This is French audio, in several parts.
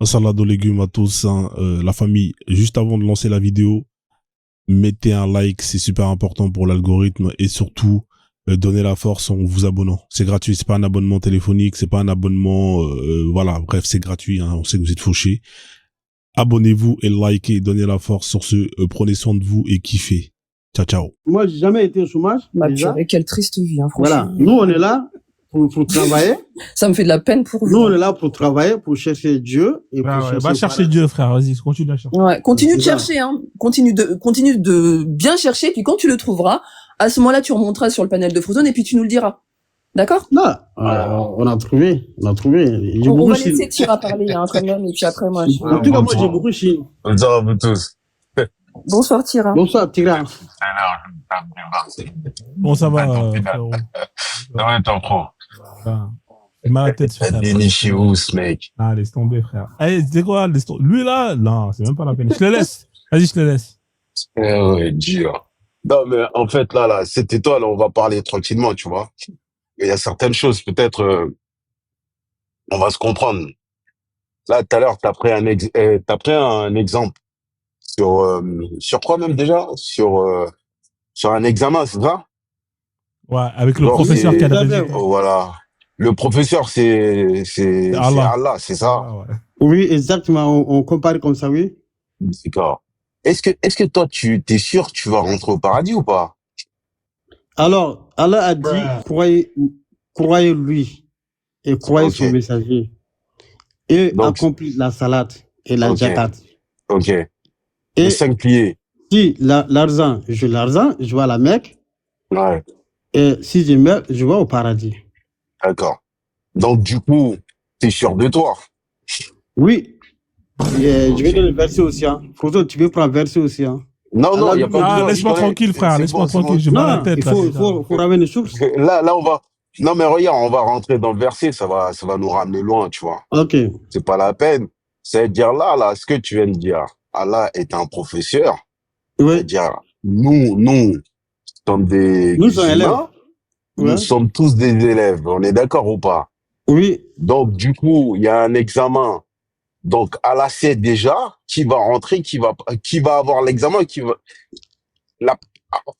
Salade aux légumes à tous, hein, la famille. Juste avant de lancer la vidéo, mettez un like, c'est super important pour l'algorithme et surtout donnez la force en vous abonnant. C'est gratuit, c'est pas un abonnement téléphonique, c'est pas un abonnement, voilà, bref, c'est gratuit. Hein, on sait que vous êtes fauchés. Abonnez-vous et likez, donnez la force sur ce. Prenez soin de vous et kiffez. Ciao, ciao. Moi, j'ai jamais été au chômage. Bah, déjà. purée, quelle triste vie, hein, franchement. Voilà. Nous, on est là pour travailler. Ça me fait de la peine pour vous. Nous, on est là pour travailler, pour chercher Dieu. Et pour Va chercher Dieu, frère. Vas-y, continue à chercher. Ouais, continue de C'est ça. chercher, hein. Continue de bien chercher, puis quand tu le trouveras, à ce moment-là, tu remonteras sur le panel de Frozone et puis tu nous le diras. D'accord? Non, on a trouvé. J'ai On beaucoup va chine. laisser Tira parler, hein, quand même, et puis après, moi, je... En tout cas, moi, j'ai beaucoup chine. Bonsoir à vous tous. Bonsoir, Tira. Bonsoir, Tira. Bon, ça va, frérot. Ça va être en pro. Il m'a la tête sur ça. Déniché-vous, ce mec. Ah, laisse tomber, frère. Eh, c'est quoi, lui, là? Non, c'est même pas la peine. Je le laisse. Vas-y, je te laisse. Ouais, dur. Non, mais en fait, là, cette étoile, on va parler tranquillement, tu vois. Il y a certaines choses, peut-être, on va se comprendre. Là, tout à l'heure, t'as pris un exemple sur quoi même déjà? Sur un examen, c'est ça? Ouais, avec le Genre, professeur qui a la c'est- Voilà. Le professeur, c'est Allah, c'est ça? Ah, ouais. Oui, exactement. On compare comme ça, oui. D'accord. Est-ce que toi, t'es sûr que tu vas rentrer au paradis ou pas? Alors, Allah a dit, croyez lui et croyez son messager. Et Donc, accomplis la salade et la Ok. zakat. Ok. Et Les 5 piliers. si l'argent, je vais à la Mecque. Ouais. Et si je meurs, je vais au paradis. D'accord. Donc, du coup, t'es sûr de toi? Oui. Et je vais donner le verset aussi. Hein. Frozone, tu peux prendre le verset aussi. Hein. Non, Allah, il n'y a pas Ah, besoin. laisse-moi je connais. tranquille, frère. C'est Laisse-moi bon, c'est tranquille. bon. J'ai mal à la Non, tête, il là. faut ramener les sources. Là, on va. Non, mais regarde, on va rentrer dans le verset, ça va nous ramener loin, tu vois. Ok. C'est pas la peine. C'est-à-dire là, ce que tu viens de dire, Allah est un professeur. Oui. C'est-à-dire, nous sommes des Nous sommes élèves. humains, Ouais. nous sommes tous des élèves. On est d'accord ou pas? Oui. Donc, du coup, il y a un examen. Donc, Allah sait déjà qui va rentrer, qui va avoir l'examen,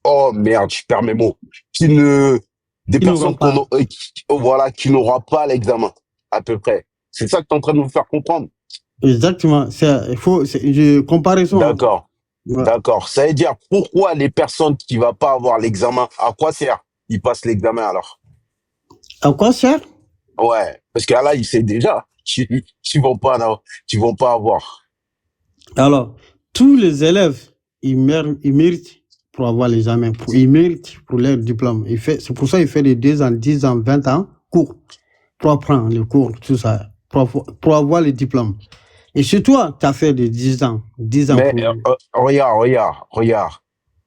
oh merde, je perds mes mots. Des Qui personnes n'auront pas. qui n'aura pas l'examen, à peu près. C'est ça que tu es en train de nous faire comprendre. Exactement. C'est comparaison. Hein. D'accord. Ouais. D'accord. Ça veut dire pourquoi les personnes qui vont pas avoir l'examen, à quoi sert? Ils passent l'examen alors? À quoi sert? Ouais. Parce que là, il sait déjà qu'ils vont pas avoir. Alors, tous les élèves, ils méritent pour avoir l'examen. Ils méritent pour leur diplôme. C'est pour ça qu'il fait les 2 ans, 10 ans, 20 ans, cours. Pour apprendre les cours, tout ça. Pour avoir les diplômes. Et chez toi, tu as fait des 10 ans. 10 ans Mais pour... regarde.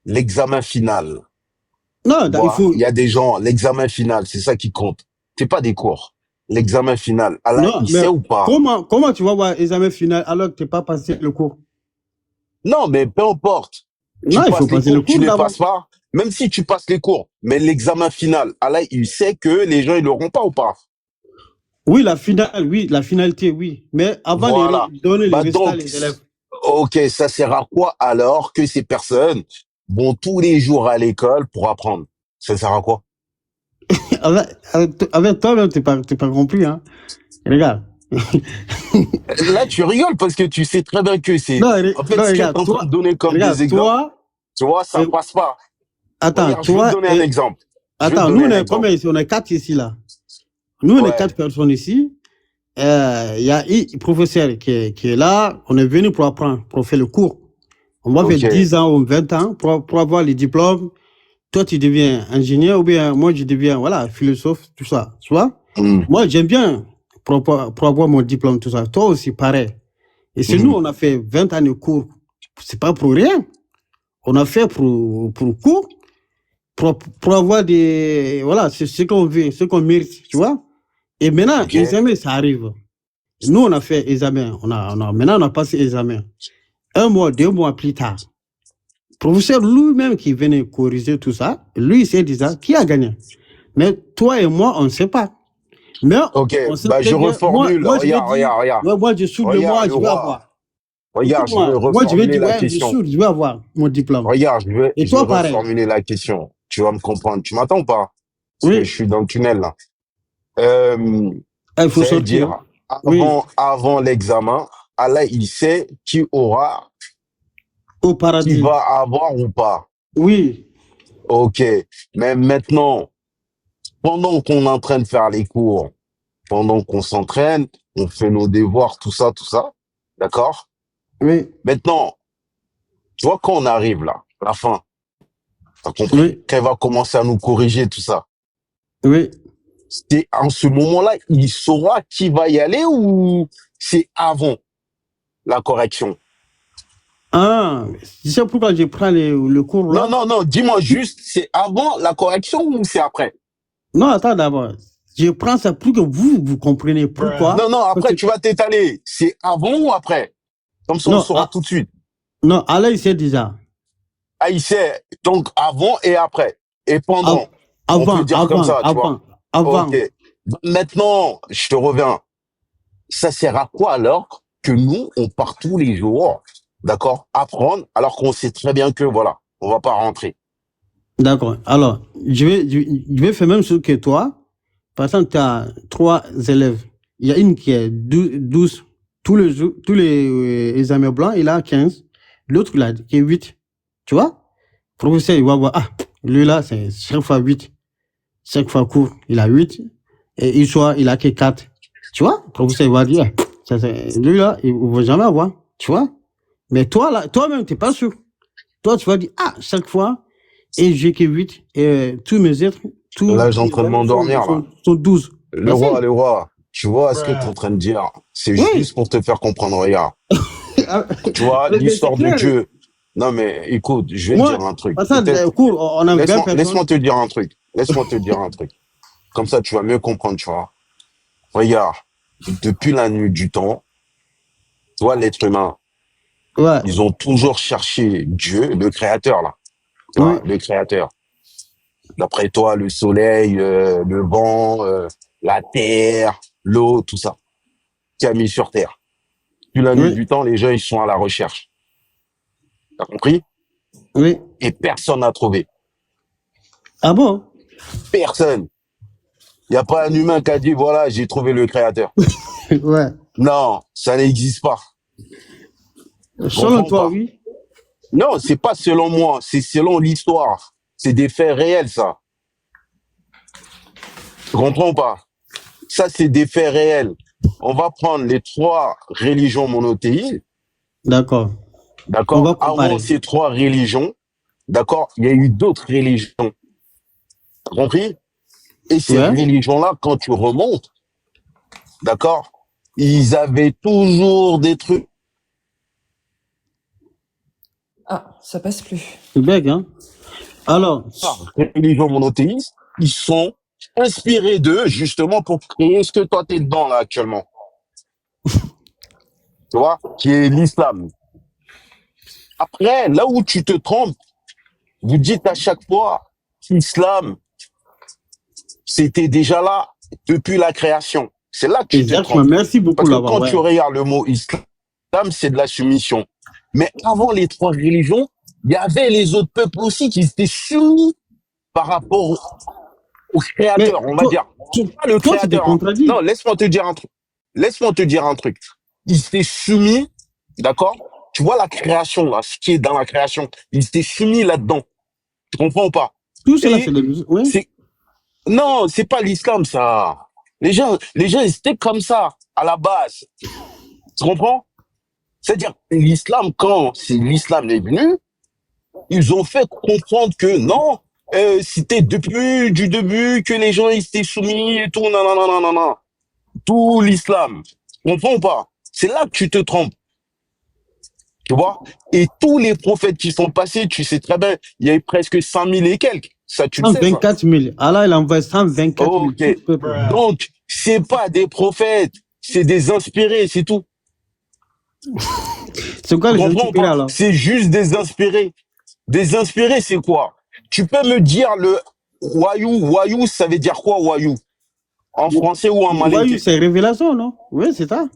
L'examen final. Non, Il y a des gens, l'examen final, c'est ça qui compte. C'est pas des cours. L'examen final. Alors, il sait ou pas? Comment tu vas avoir l'examen final alors que tu n'as pas passé le cours? Non, mais peu importe. Non, il faut passer le cours. Tu ne les passes pas. Même si tu passes les cours, mais l'examen final, Allah, il sait que les gens, ils l'auront pas ou pas? Oui, la finalité, oui. Mais avant Voilà. de donner les résultats Donc, les élèves. ok, ça sert à quoi alors que ces personnes vont tous les jours à l'école pour apprendre? Ça sert à quoi? Avec toi-même, tu n'as pas compris. Hein. Regarde. Là, tu rigoles parce que tu sais très bien que c'est... Non, En fait, non, ce que tu es regarde, en train de donner comme regarde, des exemples, tu vois, ça passe pas. Attends, Regarde, je vais te donner un exemple. Attends, nous, on est combien ici? On est 4 ici, là. Nous, on est 4 personnes ici. Il y a un professeur qui est là. On est venu pour apprendre, pour faire le cours. On va faire 10 ans ou 20 ans pour avoir les diplômes. Toi, tu deviens ingénieur ou bien moi, je deviens, voilà, philosophe, tout ça. Tu vois? Moi, j'aime bien pour avoir mon diplôme, tout ça. Toi aussi, pareil. Et c'est nous, on a fait 20 ans de cours. C'est pas pour rien. On a fait pour cours, pour avoir des... Voilà, c'est ce qu'on veut, ce qu'on mérite, tu vois? Et maintenant, l'examen, ça arrive. Nous, on a fait examen. Maintenant, on a passé l'examen. 1 mois, 2 mois plus tard, le professeur lui-même qui venait corriger tout ça, lui, il s'est dit ça, qui a gagné? Mais toi et moi, on ne sait pas. Mais Ok, on sait bah très je bien. reformule. Moi, je vais Regarde, dire, regarde, regarde. moi, je soude de moi, Regarde le je vais roi. avoir. Regarde, je vais Écoute-moi, moi, je vais reformuler dire, la ouais, je question. soude, je vais avoir mon diplôme. Regarde, Et je vais toi, pareil. reformuler la question. Tu vas me comprendre. Tu m'attends pas? Parce que je Oui, suis dans le tunnel là. il faut Ça veut sortir. dire, Oui, avant l'examen, Allah, il sait au qui paradis. va avoir ou pas. Oui, Ok. Mais maintenant, pendant qu'on est en train de faire les cours, pendant qu'on s'entraîne, on fait nos devoirs, tout ça, d'accord? oui, Maintenant, tu vois, quand on arrive là, à la fin, t'as compris? oui, Quand il va commencer à nous corriger, tout ça. oui. C'est en ce moment-là, il saura qui va y aller ou c'est avant la correction? Ah, tu sais pourquoi je prends le cours Non, là? non, non, dis-moi juste, c'est avant la correction ou c'est après? Non, attends d'abord. Je prends ça pour que vous compreniez pourquoi. Non, non, Parce après que, tu vas t'étaler. C'est avant ou après? Comme ça, on non, saura tout de suite. non, Allah, il sait déjà. Ah, il sait. Donc avant et après. Et pendant. On peut Avant, dire comme ça, tu vois. avant. Ok. Maintenant, je te reviens. Ça sert à quoi alors que nous, on part tous les jours, d'accord, apprendre, alors qu'on sait très bien que, voilà, on va pas rentrer. D'accord. Alors, je vais faire même chose que toi. Par exemple, tu as 3 élèves. Il y a une qui est 12 tous les jours, tous les examens blancs, il a 15. L'autre, il a qui est 8. Tu vois? Le professeur, il va voir, ah, lui là, c'est chaque fois 8. Chaque fois court, il a 8. Et une fois, il a que 4. Tu vois? Le professeur, il va dire, ah, lui là, il ne va jamais avoir. Tu vois? Mais toi, là, toi-même, tu n'es pas sûr. Toi, tu vas dire, ah, chaque fois, et j'ai que 8. Et tous mes êtres, tous Là, j'ai en train de m'endormir, là. sont 12. Le roi, tu vois ce que tu es en train de dire? C'est Oui. juste pour te faire comprendre, regarde. Tu vois, Mais l'histoire c'est de clair. Dieu. Non, mais écoute, je vais te Moi, dire un truc. par exemple, Peut-être- au cours, on a 20 personnes. Laisse-moi te dire un truc. Laisse-moi te dire un truc. Comme ça, tu vas mieux comprendre, tu vois. Regarde, depuis la nuit du temps, toi, l'être humain, Ouais. ils ont toujours cherché Dieu, le créateur, là. Tu vois, Oui. le créateur. D'après toi, le soleil, le vent, la terre, l'eau, tout ça, qui a mis sur terre. Depuis la nuit Oui. du temps, les gens, ils sont à la recherche. T'as compris? Oui. Et personne n'a trouvé. Ah bon? Personne. Il n'y a pas un humain qui a dit, voilà, j'ai trouvé le créateur. Ouais. Non, ça n'existe pas. Selon Comprends toi, pas. oui. Non, c'est pas selon moi, c'est selon l'histoire. C'est des faits réels, ça. Tu comprends pas? Ça, c'est des faits réels. On va prendre les 3 religions monothéistes, D'accord. On va d'accord? comparer. Avant ces 3 religions, d'accord, il y a eu d'autres religions. T'as compris? Et ces Ouais. religions-là, quand tu remontes, d'accord, ils avaient toujours des trucs. Ah, ça passe plus. C'est bête, hein? Alors, Les religions monothéistes, ils sont inspirés d'eux, justement, pour créer ce que toi, t'es dedans, là, actuellement. Tu vois? Qui est l'islam. Après, là où tu te trompes, vous dites à chaque fois, l'islam, c'était déjà là depuis la création. C'est là que tu te exactement. trompes. Merci beaucoup Parce que là-bas. quand Ouais. tu regardes le mot islam, c'est de la soumission. Mais avant les 3 religions, il y avait les autres peuples aussi qui étaient soumis par rapport au Mais créateur, on va dire. Pas le toi, tu te créateur. Hein. contredis. Non, laisse-moi te dire un truc. Laisse-moi te dire un truc. Ils étaient soumis, d'accord? Tu vois la création, là, ce qui est dans la création. Ils étaient soumis là-dedans. Tu comprends ou pas? Tout cela, Et c'est le musique. Oui. c'est, non, c'est pas l'islam, ça. Les gens, ils étaient comme ça, à la base. Tu comprends? C'est-à-dire, l'islam, quand l'islam est venu, ils ont fait comprendre que non, c'était depuis du début que les gens ils étaient soumis et tout, non, non, non, non, non, non. Tout l'islam. Tu comprends ou pas? C'est là que tu te trompes. Tu vois? Et tous les prophètes qui sont passés, tu sais très bien, il y a eu presque 5000 et quelques. Ça, tu le sais, ça. 124 000. Allah, il envoie 124 000. Ok. Tout le peuple. Donc, c'est pas des prophètes, c'est des inspirés, c'est tout. C'est quoi Tu les comprends ou inspirés pas? alors? C'est juste des inspirés. Des inspirés, c'est quoi? Tu peux me dire le wayou, ça veut dire quoi, wayou? En français ou en Il y a eu malinké? ces révélations, non? Oui, c'est ça.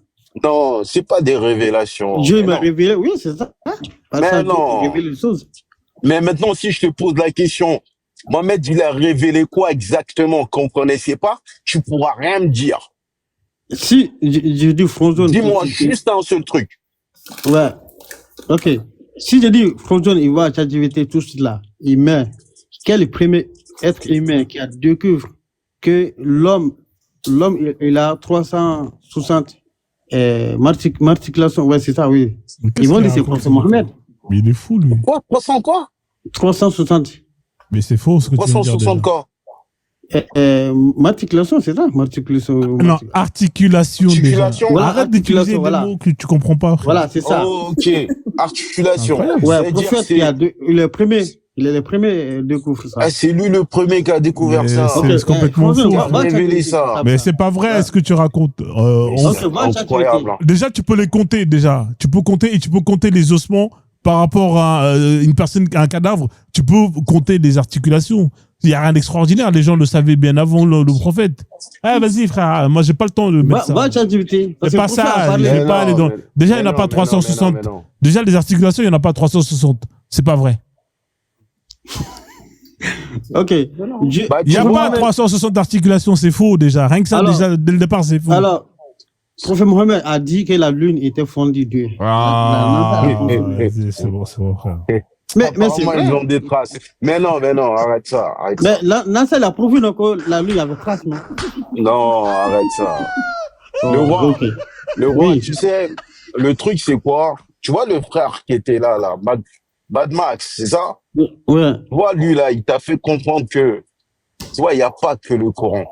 Non, c'est pas des révélations. Dieu Mais m'a non. révélé, oui, c'est ça. Par Mais ça, Dieu non. m'a révélé les choses. Mais maintenant, si je te pose la question, Mohamed, il a révélé quoi exactement qu'on connaissait pas, tu pourras rien me dire. Si, je dis Frozone. Dis-moi juste un seul truc. Ouais. Ok. Si je dis Frozone, il va à ChatGPT, tout cela, il met quel est le premier être humain qui a découvert que l'homme, il a 360 articulations. Ouais, c'est ça, oui. Ils vont dire c'est Prophète Mohamed. Mais il est fou, lui. Quoi? 300 quoi? 360. Mais c'est faux ce que tu veux dire. 360 déjà. quoi? Articulation, c'est ça? Articulation. Non, articulation. Articulation. Déjà. Voilà, Arrête d'utiliser articulation, des voilà. mots que tu comprends pas. Frère. Voilà, c'est ça. Ok. Articulation. Incroyable. Ouais, C'est-à-dire prophète, il est le premier. Il est le premier découvre ça. Ah, c'est lui le premier qui a découvert Mais ça. c'est Ok, complètement Frozone, fou. va- va révéler ça. Mais c'est pas vrai ce que tu racontes. C'est incroyable. Hein. Déjà, tu peux les compter, déjà. Tu peux compter et tu peux compter les ossements par rapport à une personne, à un cadavre. Tu peux compter les articulations. Il n'y a rien d'extraordinaire. Les gens le savaient bien avant le prophète. Ah, vas-y, frère. Moi, j'ai pas le temps de mettre ça. Va ChatGPT. C'est pas ça. Mais Je vais pas aller dans. mais- Déjà, mais il n'y en a non, pas mais 360. non, mais non. Déjà, les articulations, il n'y en a pas 360. C'est pas vrai. Ok. Bah, Il n'y a tu pas vois, 360 articulations. C'est faux, déjà. Rien que ça, Alors- déjà, dès le départ, c'est faux. Alors, Prophète Mohamed a dit que la lune était fondue d'eux. Ah, Mais vas-y, c'est bon, frère. c'est apparemment, vrai. ils ont des traces. Mais non, arrête ça. Arrête ça. Mais là, Nasser a prouvé donc, que la lune avait trace, non? Non, arrête ça. Le roi, Ok. le roi, Oui. tu sais, le truc, c'est quoi? Tu vois le frère qui était là, Mad Max, c'est ça? Ouais. Tu vois, lui, là, il t'a fait comprendre que, tu vois, il n'y a pas que le Coran.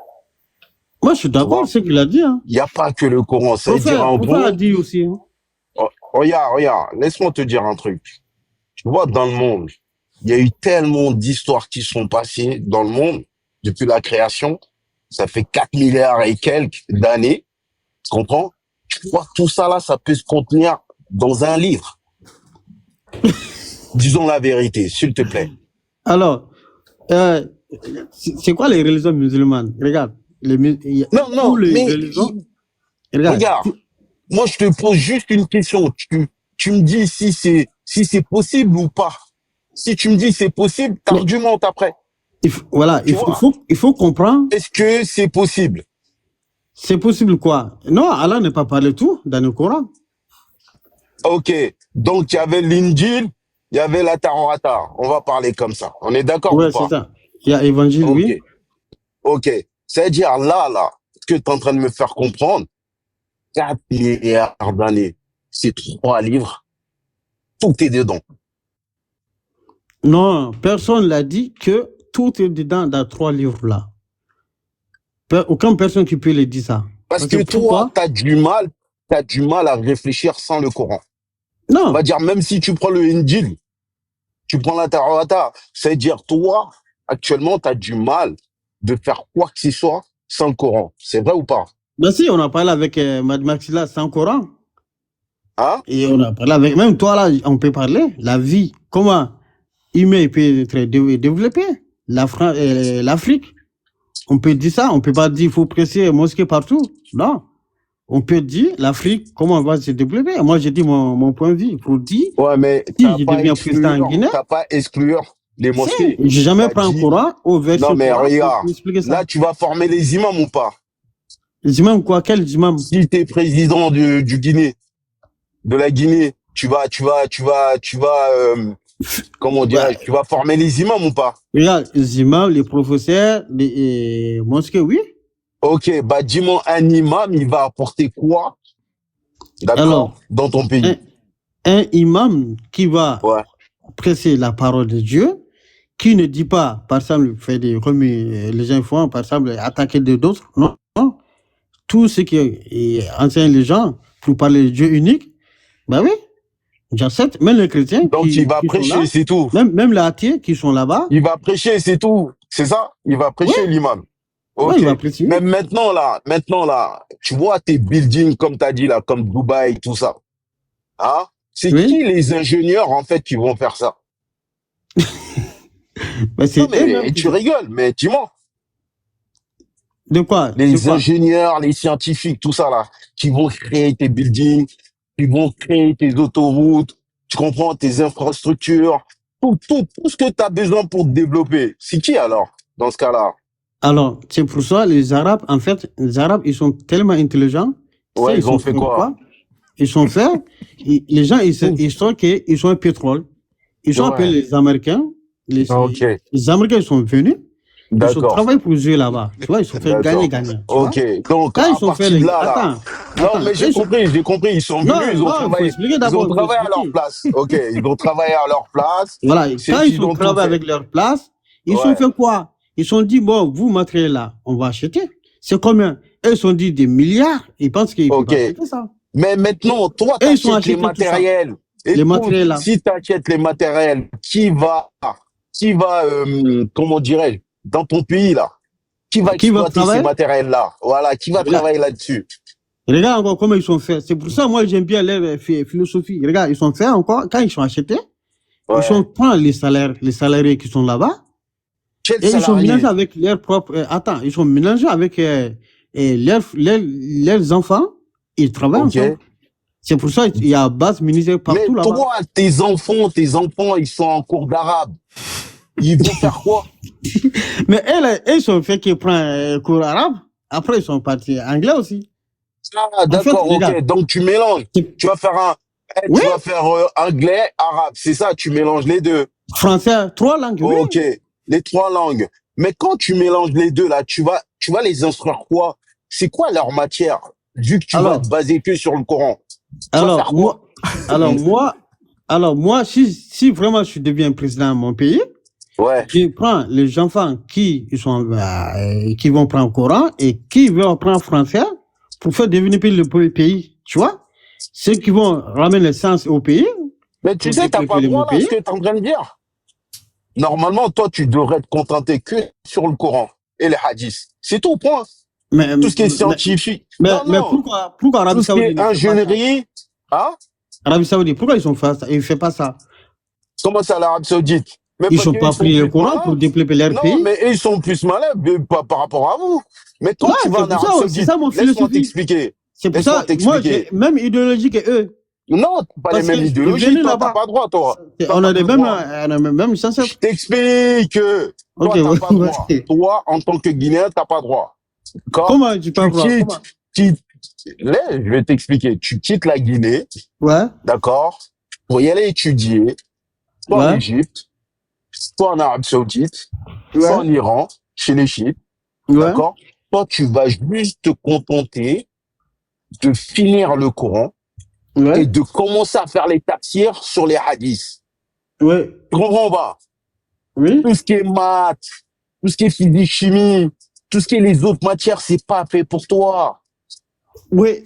Moi, je suis d'accord avec ce qu'il a dit. Hein. Il n'y a pas que le Coran. Ça veut Prophète dire, en gros, a dit aussi. Hein. regarde, laisse-moi te dire un truc. Tu vois, dans le monde, il y a eu tellement d'histoires qui sont passées dans le monde depuis la création. Ça fait 4 milliards et quelques d'années. Tu comprends? Tu vois, tout ça là, ça peut se contenir dans un livre. Disons la vérité, s'il te plaît. Alors, c'est quoi les religions musulmanes? Regarde. Non, tous les mais religions. Regarde. regarde, moi je te pose juste une question. Tu me dis si c'est possible ou pas. Si tu me dis c'est possible, t'argumentes après. Voilà, Tu vois. il faut comprendre. Est-ce que c'est possible? C'est possible quoi? Non, Allah n'a pas parlé tout dans le Coran. Ok, donc il y avait l'Injil, il y avait la Tarata. On va parler comme ça. On est d'accord Ouais, ou pas? c'est ça. Il y a Évangile, Ok, oui. ok. C'est-à-dire là, ce que tu es en train de me faire comprendre, 4 milliards d'années, c'est 3 livres, tout est dedans. Non, personne l'a dit que tout est dedans dans 3 livres-là. Aucune personne qui peut le dire ça. Parce que toi, pourquoi? t'as du mal à réfléchir sans le Coran. On Non, va dire, même si tu prends le Injil, tu prends la Tarata, c'est-à-dire, toi, actuellement, t'as du mal de faire quoi que ce soit sans le Coran. C'est vrai ou pas? ben si, on a parlé avec Mad Maxilla sans Coran. Hein? Et on a parlé avec, même toi là, on peut parler, la vie, comment humain peut être développé, l'Afrique. On peut dire ça, on peut pas dire qu'il faut presser mosquée partout. Non. On peut dire l'Afrique, comment on va se développer. Moi, j'ai dit mon point de vue pour dire, Ouais, mais si je deviens président en Guinée, t'as pas exclure les mosquées. j'ai jamais T'as pris un dit- Coran au verset Non, mais Coran regarde, pour expliquer ça. là, tu vas former les imams ou pas? Les imams quoi? Quels imams? Si t'es président du Guinée, de la Guinée, tu vas, comment dire, tu vas former les imams ou pas? Regarde, les imams, les professeurs, les mosquées, oui. Ok, bah dis-moi, un imam, il va apporter quoi, d'accord, Alors, dans ton pays? Un imam qui va Ouais. presser la parole de Dieu, qui ne dit pas, par exemple, faire des remue les gens font, par exemple, attaquer d'autres. Non, non. Tout ce qui enseigne les gens pour parler de Dieu unique, ben oui, j'accepte. Même les chrétiens. Donc il va qui sont prêcher, là, c'est tout. même les athées qui sont là-bas. Il va prêcher, c'est tout. C'est ça? Il va prêcher l'imam. Ok. Ouais, il va prêcher. Mais maintenant là, tu vois tes buildings, comme tu as dit là, comme Dubaï, tout ça. Hein? C'est Oui. qui les ingénieurs, en fait, qui vont faire ça? Ben, c'est Non, mais eux-mêmes qui- tu rigoles, mais tu mens. De quoi? De Les quoi? ingénieurs, les scientifiques, tout ça là, qui vont créer tes buildings, qui vont créer tes autoroutes, tu comprends, tes infrastructures, tout ce que tu as besoin pour te développer. C'est qui alors, dans ce cas-là? Alors, c'est pour ça, les Arabes, en fait, les Arabes, ils sont tellement intelligents. Tu sais, Ouais, ils ils ont sont fait fait quoi? quoi? Ils sont faits, les gens, ils sont qu'ils ont un pétrole. Ils ont appelé Ouais, les Américains. Les, ok, les Américains, ils sont venus. Ils ont d'accord, travaillé pour jouer là-bas. Tu vois, ils sont fait d'accord. gagner. Tu vois? Ok, donc Quand à ils sont fait partir de les... là, là, non, Attends. mais Quand ils sont... j'ai compris, ils sont venus, Non, ils ont il faut travaillé, expliquer ils ont d'abord, il faut travaillé à leur expliquer. place. Ok, ils ont travaillé à leur place, Voilà, c'est quand eux ils qui sont ont tout travaillé fait. avec leur place, ils sont Ouais, fait quoi? Ils sont dit, bon, vous, matériel là, on va acheter. C'est combien? Eux, ils sont dit des milliards. Ils pensent qu'ils ne peuvent ok. pas acheter ça. Mais maintenant, toi, Et ils sont t'achètes les achetés tout ça. matériels. Les Écoute, matériels là. si t'achètes les matériels, comment dirais-je, dans ton pays là, qui va Qui va exploiter ces travailler? matériels-là? Voilà, qui va Regarde, travailler là-dessus? regarde encore comment ils sont faits. C'est pour ça, moi, j'aime bien leur philosophie. Regarde, ils sont faits encore, quand ils sont achetés, ils sont Ouais. prennent les salariés qui sont là-bas, Quel et ils sont mélangés salarié? avec leurs propres, ils sont mélangés avec leurs enfants, ils travaillent ensemble. Ok. C'est pour ça qu'il y a base militaire Mais partout là-bas. toi, tes enfants, ils sont en cours d'arabe. Ils vont faire quoi? Mais elles, ils sont fait qu'ils prennent cours arabe. Après, ils sont partis anglais aussi. Ah, En fait, d'accord, regarde. ok. Donc tu mélanges. Tu vas faire Oui, tu vas faire anglais, arabe. C'est ça, tu mélanges les deux. français, 3 langues, oui. Ok, les trois langues. Mais quand tu mélanges les deux, là, tu vas les instruire quoi? C'est quoi leur matière? Vu que tu vas te baser que sur le Coran. Tu vas faire quoi? Alors moi, si vraiment je deviens président de mon pays, Ouais, je prends les enfants qui vont prendre Coran et qui vont apprendre français pour faire développer le pays, tu vois? Ceux qui vont ramener le sens au pays, mais tu pour sais, t'as pas développer droit le là, ce pays. que t'es en train de dire. Normalement, toi, tu devrais te contenter que sur le Coran et les hadiths. C'est tout, point. Mais, Tout ce qui est mais, scientifique. mais, Non, mais non. pourquoi Tout Arabie ce qui Saoudite est ne fait pas ça? ingénierie. Hein? Arabie Saoudite, pourquoi ils ne font pas ça? Comment ça, l'Arabie Saoudite? Mais Ils parce sont qu'ils pas sont pris le plus Coran pour malins. développer leur Non, pays. mais eux, ils sont plus malins par rapport à vous. Mais toi, Non, tu vas c'est en pour Arabie ça, c'est Saoudite. ça mon Laisse-moi philosophie. t'expliquer. C'est pour Laisse-moi ça, moi, j'ai t'expliquer. même idéologie que eux. Non, t'as pas les Parce mêmes que idéologies. venez Toi, t'as là-bas. pas droit, toi. Toi, On t'as a pas les mêmes, droit. on a même Je ancêtres. t'explique. Ok, Toi, t'as pas droit. vas-y. Toi, en tant que Guinéen, t'as pas droit. D'accord? Comment tu peux Tu voir? quittes, Comment? là, je vais t'expliquer. Tu quittes la Guinée, Ouais, d'accord? Pour y aller étudier, soit en ouais, Égypte, soit en Arabie Saoudite, soit en ouais, Iran, chez les chiites, ouais, d'accord? Toi, tu vas juste te contenter de finir le Coran et ouais, de commencer à faire les tafsirs sur les hadiths. ouais, Tu comprends pas? oui, Tout ce qui est maths, tout ce qui est physique, chimie, tout ce qui est les autres matières, c'est pas fait pour toi. oui.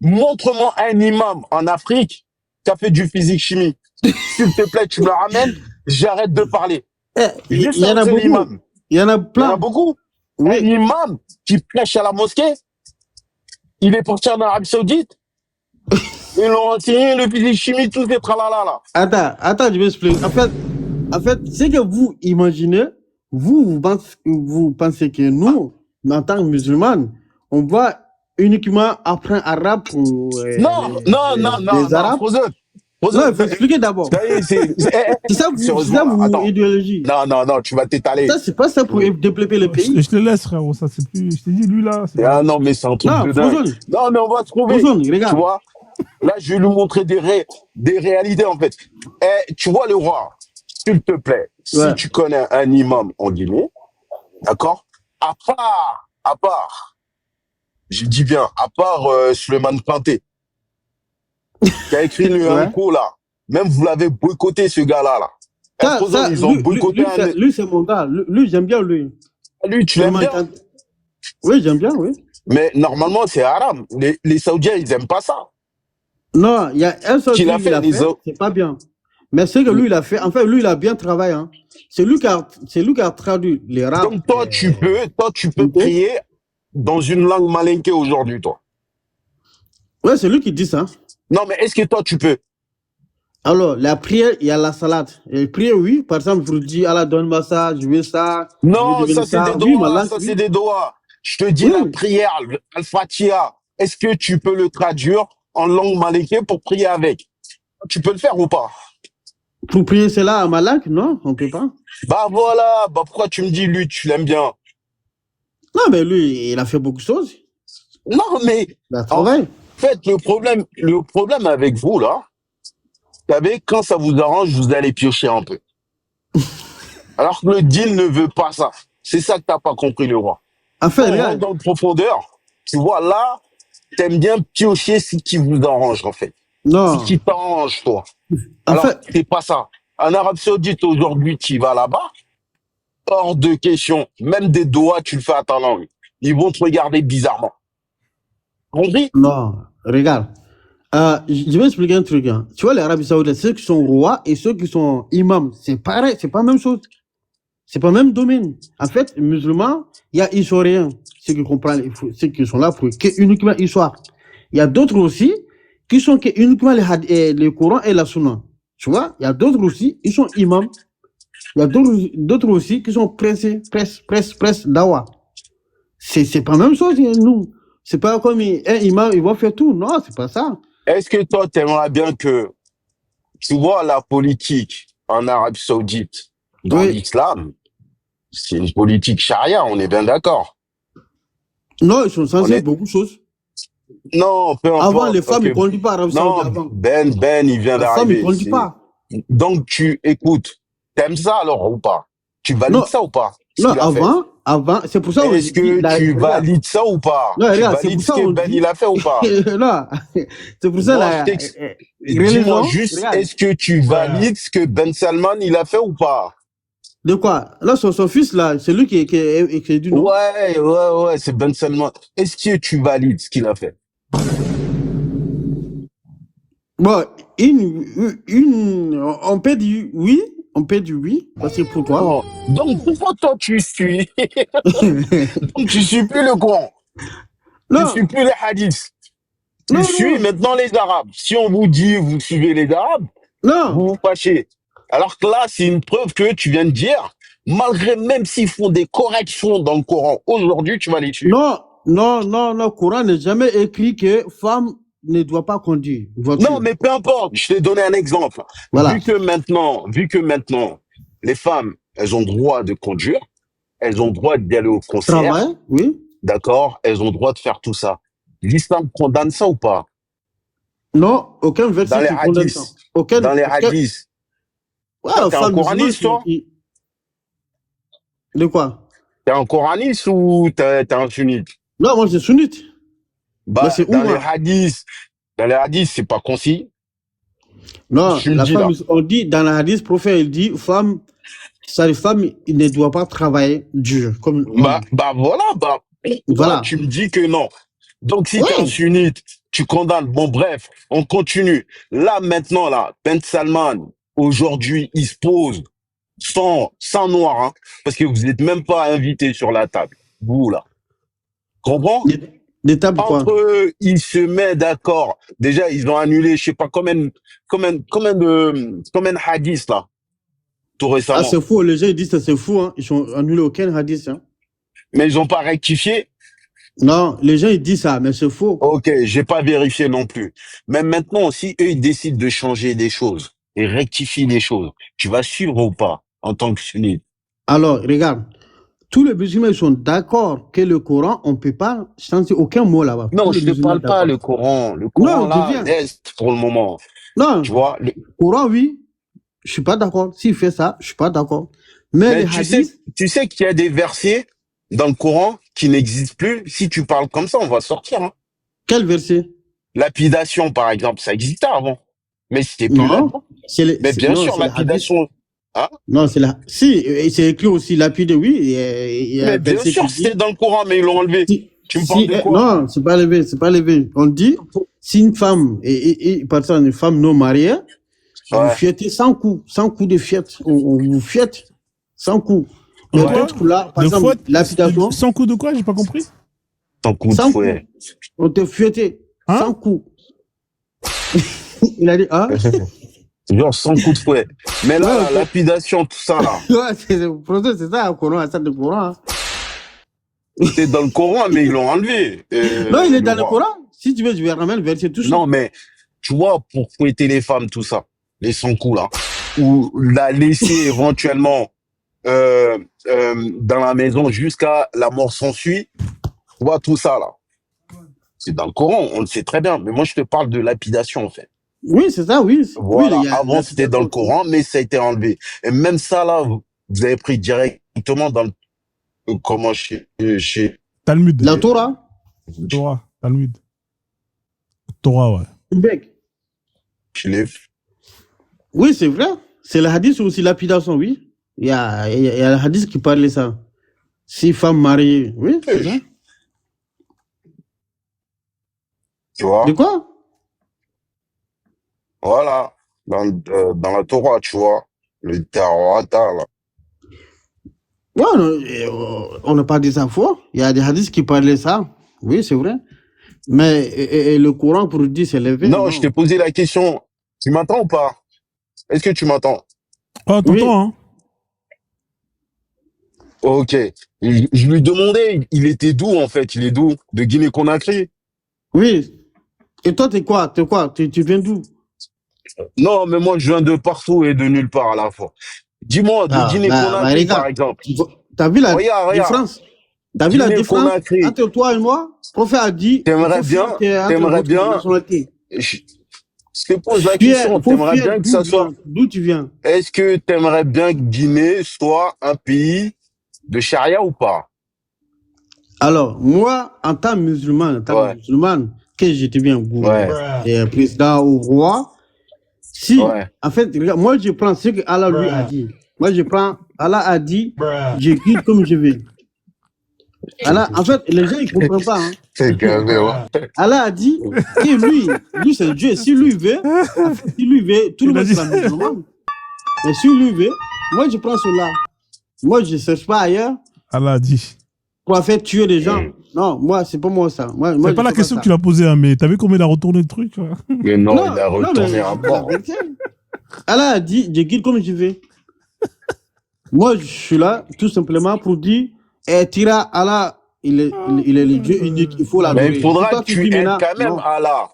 Montre-moi un imam en Afrique qui a fait du physique chimie. S'il te plaît, tu me le ramènes, j'arrête de parler. Il Juste y en un a seul beaucoup. imam. Il y en a Il y en a plein. beaucoup. Un Oui. imam qui prêche à la mosquée, il est parti en Arabie Saoudite. Ils l'ont enseigné le physique chimie, tout ces tralala là. Attends, je vais expliquer. En fait, c'est que vous imaginez, vous pensez que nous, en tant que musulmans, on va uniquement apprendre arabe pour les Arabes. Frozen. Non, il faut expliquer d'abord. Ça y est, C'est ça, sérieusement, vous attends. idéologie. Non, tu vas t'étaler. Ça, c'est pas ça pour développer le pays. Je te laisse, frérot. Ça, c'est plus. Je t'ai dit, lui, là. Ah non, mais c'est un truc Non, de dingue. Frozen. Non, mais on va se trouver. Frozen, Tu regarde. vois, là, je vais lui montrer des réalités, en fait. Tu vois, le roi, s'il te plaît, Ouais. si tu connais un imam en Guinée, d'accord, à part, je dis bien, à part Suleiman Kanté, qui a écrit le Ouais. Unco, là, même vous l'avez boycotté, ce gars-là, là. Ça, Ils ont boycotté lui, c'est mon gars. Lui, j'aime bien lui. Lui, tu l'aimes bien. Oui, j'aime bien, oui. Mais normalement, c'est haram. Les Saoudiens, ils aiment pas ça. Non, il y a un seul Qu'il truc a fait, qu'il a les fait, autres. c'est pas bien. Mais ce que lui, il a fait, en fait, lui, il a bien travaillé. Hein. C'est lui qui a traduit les arabes. Donc toi, tu peux prier dans une langue malinquée aujourd'hui, toi. Ouais, c'est lui qui dit ça. Non, mais est-ce que toi, tu peux? Alors, la prière, il y a la salade. Et prière, oui. Par exemple, je vous dis, Allah, donne-moi ça, je veux ça. Non, je veux ça, c'est des Oui, ma doigts. langue, Ça, oui. c'est des doigts. Je te dis la prière, Al-Fatiha. Est-ce que tu peux le traduire en langue maléké pour prier avec? Tu peux le faire ou pas? Pour prier cela à Malak, non, on peut pas. Bah voilà, bah pourquoi tu me dis lui, tu l'aimes bien? Non, mais lui, il a fait beaucoup de choses. Non, mais Il a en travaillé. fait, le problème avec vous, là, vous savez, quand ça vous arrange, vous allez piocher un peu. Alors que le deal ne veut pas ça. C'est ça que t'as pas compris, le roi. Enfin, Quand on rentre regarde. dans le profondeur, tu vois, là, t'aimes bien piocher ce qui vous arrange, en fait. Ce Non. qui t'arrange, toi. En Alors, fait, c'est pas ça. En Arabie Saoudite, aujourd'hui, tu vas là-bas, hors de question. Même des doigts, tu le fais à ta langue. Ils vont te regarder bizarrement. Compris? non, regarde. Je vais expliquer un truc. Hein. Tu vois, l'Arabie Saoudite, ceux qui sont rois et ceux qui sont imams, c'est pareil, c'est pas la même chose. C'est pas le même domaine. En fait, les musulmans, il y a historiens, ceux qui comprennent, ceux qui sont là pour que uniquement histoire. Il y a d'autres aussi qui sont que uniquement le Coran et la Sunna. Tu vois, il y a d'autres aussi, ils sont imams. Il y a d'autres aussi qui sont pressés, dawa. C'est pas la même chose, nous. C'est pas comme un imam, il va faire tout. Non, c'est pas ça. Est-ce que toi, t'aimerais bien que, tu vois, la politique en Arabie Saoudite, dans Oui. l'islam, c'est une politique charia, on est bien d'accord. Non, ils sont On censés est... beaucoup de choses. Non, peu importe. Avant, les femmes, Ok. ils ne conduisent pas Arabie Saoudite Non, avant. Ben, il vient Les femmes, ils d'arriver. ne conduisent pas. Donc, tu écoutes. T'aimes ça alors ou pas? Tu valides Non, ça ou pas? Ce non, qu'il a fait. avant, c'est pour ça qu'on Est-ce que tu valides ça ou pas? Non, Tu regarde, c'est valides pour ce ça que on Ben dit. il a fait ou pas? Non, c'est pour ça Non, la dis-moi religion. juste, Regarde, est-ce que tu valides ce que Ben Salman il a fait ou pas? de quoi? Là, son fils, là, c'est lui qui est du nom. Ouais, c'est Ben Salman. Est-ce que tu valides ce qu'il a fait? Bon, on peut dire oui, on peut dire oui, parce que pourquoi? Oh, donc pourquoi toi tu suis? Donc tu suis plus le Coran, tu Non, suis plus les hadiths, tu non, suis non, maintenant les Arabes. Si on vous dit vous suivez les Arabes, non, vous vous fâchez. Alors que là, c'est une preuve que tu viens de dire, malgré même s'ils font des corrections dans le Coran, aujourd'hui tu vas les tuer. non, le Coran n'est jamais écrit que femme ne doit pas conduire une voiture. Non, mais peu importe, je t'ai donné un exemple. Voilà. Vu que maintenant, les femmes, elles ont droit de conduire, elles ont droit d'aller au concert, Travail, oui. d'accord, elles ont droit de faire tout ça. L'islam condamne ça ou pas? Non, aucun Dans verset les qui condamne ça. hadiths. Dans les hadiths. Ouais, T'es un coraniste, toi? De quoi? T'es un coraniste ou t'es un sunnite? Non, moi, je suis sunnite. Bah, Mais c'est où, dans moi? les hadiths, c'est pas concis. Non, Je le la dis, femme, là. on dit, dans le hadith, le prophète, il dit, femme, il ne doit pas travailler dur, comme une homme. Voilà. Voilà. Tu me dis que non. Donc, si Ouais. t'es un sunnite, tu condamnes. Bon, bref, on continue. Là, maintenant, là, Ben Salman, aujourd'hui, il se pose sans noir, hein, parce que vous n'êtes même pas invité sur la table. Vous, là. Comprends? Des tables, quoi. Entre eux, ils se mettent d'accord. Déjà, ils ont annulé, je sais pas combien de hadiths, là, tout récemment. Ah, c'est fou, les gens, ils disent que c'est fou, hein. Ils ont annulé aucun hadith, hein. Mais ils ont pas rectifié. Non, les gens, ils disent ça, mais c'est faux. Ok, j'ai pas vérifié non plus. Mais maintenant, si eux, ils décident de changer des choses et rectifient les choses, tu vas suivre ou pas en tant que sunnite? Alors, regarde. Tous les musulmans sont d'accord que le Coran, on ne peut pas changer aucun mot là-bas. Non, Tous les je ne musulmans parle pas d'accord. le Coran. Le Coran, Non, là, je viens. laisse pour le moment. Non, Tu vois, Coran, oui. Je suis pas d'accord. S'il fait ça, je suis pas d'accord. Mais mais les hadiths, tu sais qu'il y a des versets dans le Coran qui n'existent plus. Si tu parles comme ça, on va sortir, hein. quel verset? Lapidation, par exemple, ça existait avant. Mais c'était plus Non, là-dedans. Mais bien non, sûr, c'est les hadiths. lapidation. Hein? Non, c'est là. Si, c'est écrit aussi lapide, oui. Il y a Mais un bien verset sûr, qui dit. c'était dans le Coran, mais ils l'ont enlevé. Tu me parles de quoi? Non, c'est pas levé, c'est pas levé. On dit, si une femme, par exemple, une femme non mariée, vous Ouais. fietez sans coup de fiette. On vous fiette sans coup. Mais Ouais. d'autres là, par Le exemple, fouet, lapidation, sans coup de quoi? J'ai pas compris. Ton coup de sans coup. fouet. On te fouettait Hein? sans coup. Il a dit, hein? Genre sans coup de fouet. Mais là, Ouais, la ok. lapidation, tout ça, là. Ouais, c'est ça, le Coran, ça, le Coran. Hein. C'était dans le Coran, mais ils l'ont enlevé. Non, il est dans le roi. Coran. Si tu veux, je vais ramener le verset tout Non, mais tu vois, pour fouetter les femmes, tout ça, les 100 coups là, ou la laisser éventuellement dans la maison jusqu'à la mort s'ensuit, tu vois, tout ça là. C'est dans le Coran, on le sait très bien. Mais moi, je te parle de lapidation, en fait. Oui, c'est ça, oui. Voilà, Oui, avant, c'était dans le Coran, mais ça a été enlevé. Et même ça, là, vous avez pris directement dans le... Comment chez... Talmud. La Torah. Torah. Talmud. Torah, ouais. Bec. Chez les... Oui, c'est vrai. C'est le hadith aussi, lapidation, oui. Il y a le hadith qui parlait ça. Si femme mariée, oui, c'est ça. Tu vois? De quoi? Voilà. Dans la Torah, tu vois. Le Tarata, là. Ouais, on n'a pas dit ça faux. Il y a des hadiths qui parlaient ça. Oui, c'est vrai. Mais et le Coran pour dire c'est levé. Non, je t'ai posé la question. Tu m'entends ou pas? Est-ce que tu m'entends? Ah, t'entends, Oui. hein? Ok. Je lui demandais, il était d'où, en fait? Il est d'où? De Guinée-Conakry? Oui. Et toi, t'es quoi? Tu viens d'où? Non, mais moi, je viens de partout et de nulle part à la fois. Dis-moi, de Guinée-Conakry, regarde, par exemple. T'as vu la Regarde. différence? T'as vu la différence Guinée-Conakry. entre toi et moi? Le prophète a dit. T'aimerais bien. Je te pose la question. T'aimerais bien que ça soit. D'où tu viens? Est-ce que t'aimerais bien que Guinée soit un pays de charia ou pas? Alors, moi, en tant que musulman, que j'étais bien président ou roi, si, en fait, regarde, moi, je prends ce que Allah lui a dit. Moi, Allah a dit, je guide comme je veux. Allah, en fait, les gens, ils ne comprennent pas. Hein. C'est calme, ouais. Allah a dit que lui, c'est Dieu. Si lui veut, tout le monde sera musulman. Mais si lui veut, moi, je prends cela. Moi, je ne cherche pas ailleurs. Allah a dit. Pour faire tuer des gens. Non, moi, c'est pas moi ça. Moi, c'est pas la question que tu l'as posée, hein, mais t'as vu comment il a retourné le truc? Mais non, il a retourné à bord. Allah a dit, je guide comme je vais. Moi, je suis là, tout simplement, pour dire, Tira, Allah, il est le Dieu unique, il faut l'adorer. Mais il faudra que tu aides quand même Allah.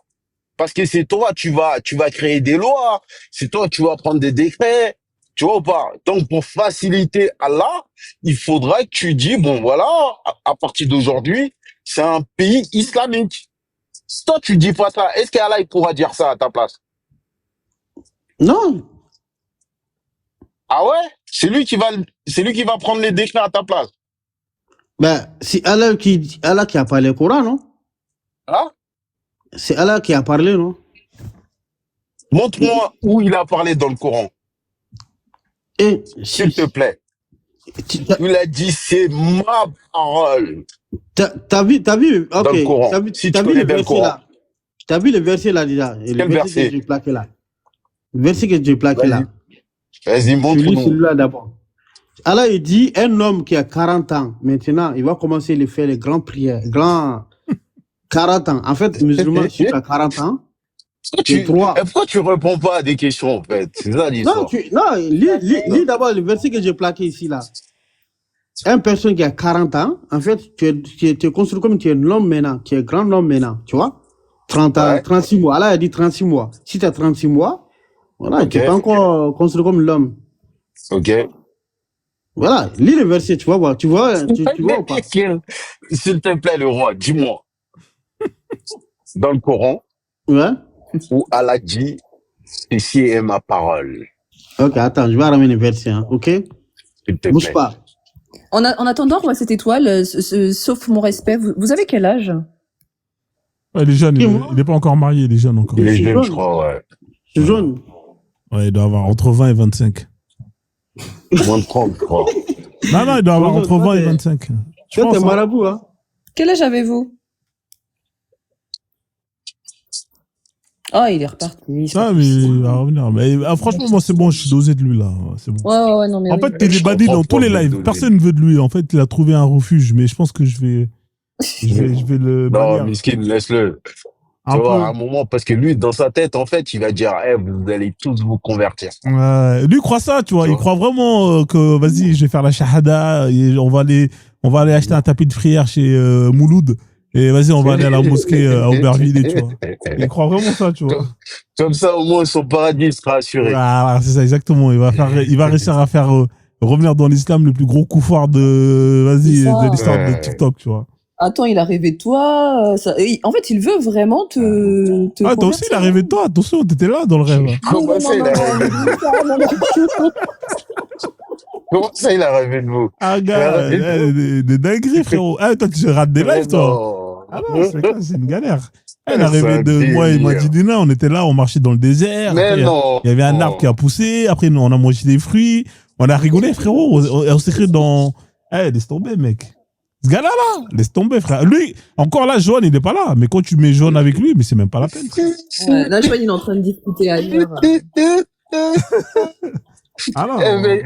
Parce que c'est toi, tu vas créer des lois. C'est toi, tu vas prendre des décrets. Tu vois ou pas? Donc, pour faciliter Allah, il faudra que tu dis, bon, voilà, à partir d'aujourd'hui, c'est un pays islamique. Si toi, tu dis pas ça, est-ce qu'Allah, il pourra dire ça à ta place? Non. Ah ouais? C'est lui qui va prendre les décrets à ta place. Ben, c'est Allah qui a parlé au Coran, non? Hein? C'est Allah qui a parlé, non? Montre-moi où il a parlé dans le Coran. S'il te plaît. Il a dit, c'est ma parole. T'as vu, ok. Dans le Coran. T'as vu le verset là. T'as vu le verset là déjà. Quel verset? Que j'ai plaqué là. Le verset que j'ai plaqué là. Vas-y, montre-nous. Celui-là d'abord. Allah, il dit, un homme qui a 40 ans, maintenant, il va commencer à faire les grandes prières. 40 ans. En fait, musulman, si tu as 40 ans, pourquoi tu réponds pas à des questions, en fait? C'est ça l'histoire. Non, lis d'abord le verset que j'ai plaqué ici, là. Une personne qui a 40 ans, en fait, tu es construit comme tu es un homme maintenant, tu es un grand homme maintenant, tu vois? 30 ans, 36 mois. Allah a dit 36 mois. Si tu as 36 mois, voilà, tu n'es pas encore construit comme l'homme. Ok. Voilà, lis le verset, tu vas voir. Tu vois ou pas? S'il te plaît, le roi, dis-moi. Dans le Coran, où Allah dit, ceci est ma parole. Ok, attends, je vais ramener le verset, hein, ok? Bouge pas. En attendant, roi cette étoile, sauf mon respect, vous avez quel âge? Ouais, il est jeune, il n'est pas encore marié, il est jeune encore. Il est jeune, je crois, ouais. C'est jaune. Ouais, il doit avoir entre 20 et 25. Moins de 30, je crois. Non, il doit avoir entre 20 et 25. Toi, t'es marabout, hein? Quel âge avez-vous? Oh, il est reparti. Ah, mais il va revenir. Mais, franchement, moi, c'est bon, je suis dosé de lui, là. C'est bon. Ouais, non, mais en fait, il est badé dans tous les lives. Personne ne veut de lui. En fait, il a trouvé un refuge, mais je pense que je vais le. Non, Miskin, laisse-le. Tu Un vois, à un peu. moment, parce que lui, dans sa tête, en fait, il va dire, eh, vous allez tous vous convertir. Lui croit ça, tu vois. Tu Il vois. croit vraiment que, vas-y, je vais faire la shahada, et on va aller acheter un tapis de prière chez Mouloud. Et vas-y, on va aller à la mosquée à Aubervilliers, tu vois. Il croit vraiment ça, tu vois. Comme ça, au moins, son paradis sera assuré. Ah, c'est ça, exactement. Il va réussir à faire revenir dans l'islam le plus gros couffard C'est ça. de l'histoire de Ouais. TikTok, tu vois. Attends, il a rêvé de toi. En fait, il veut vraiment te Ah, toi aussi, il a rêvé de toi. Attention, t'étais là dans le rêve. Non, Comment non, ça, il non, a non, rêvé de non, vous? non, non, non. Comment ça, il a rêvé de vous? Ah, Il a gars, rêvé de vous? des dingueries, frérot. Ah, toi, tu rates des Mais lives, toi. non. Ah non, c'est une galère. Ah, il a C'est rêvé un de moi et délire. Majidina, on était là, on marchait dans le désert. Mais Après, non. il y avait un arbre qui a poussé. Après, nous, on a mangé des fruits. On a rigolé, frérot. On s'est cru dans. Eh, laisse tomber, mec. Ce gars-là, là, laisse tomber, frère. Lui, encore là, Johan, il n'est pas là. Mais quand tu mets Johan avec lui, mais c'est même pas la peine, frère. Ouais, là, je vois, il est en train de discuter ailleurs. Ah non. Eh, mais,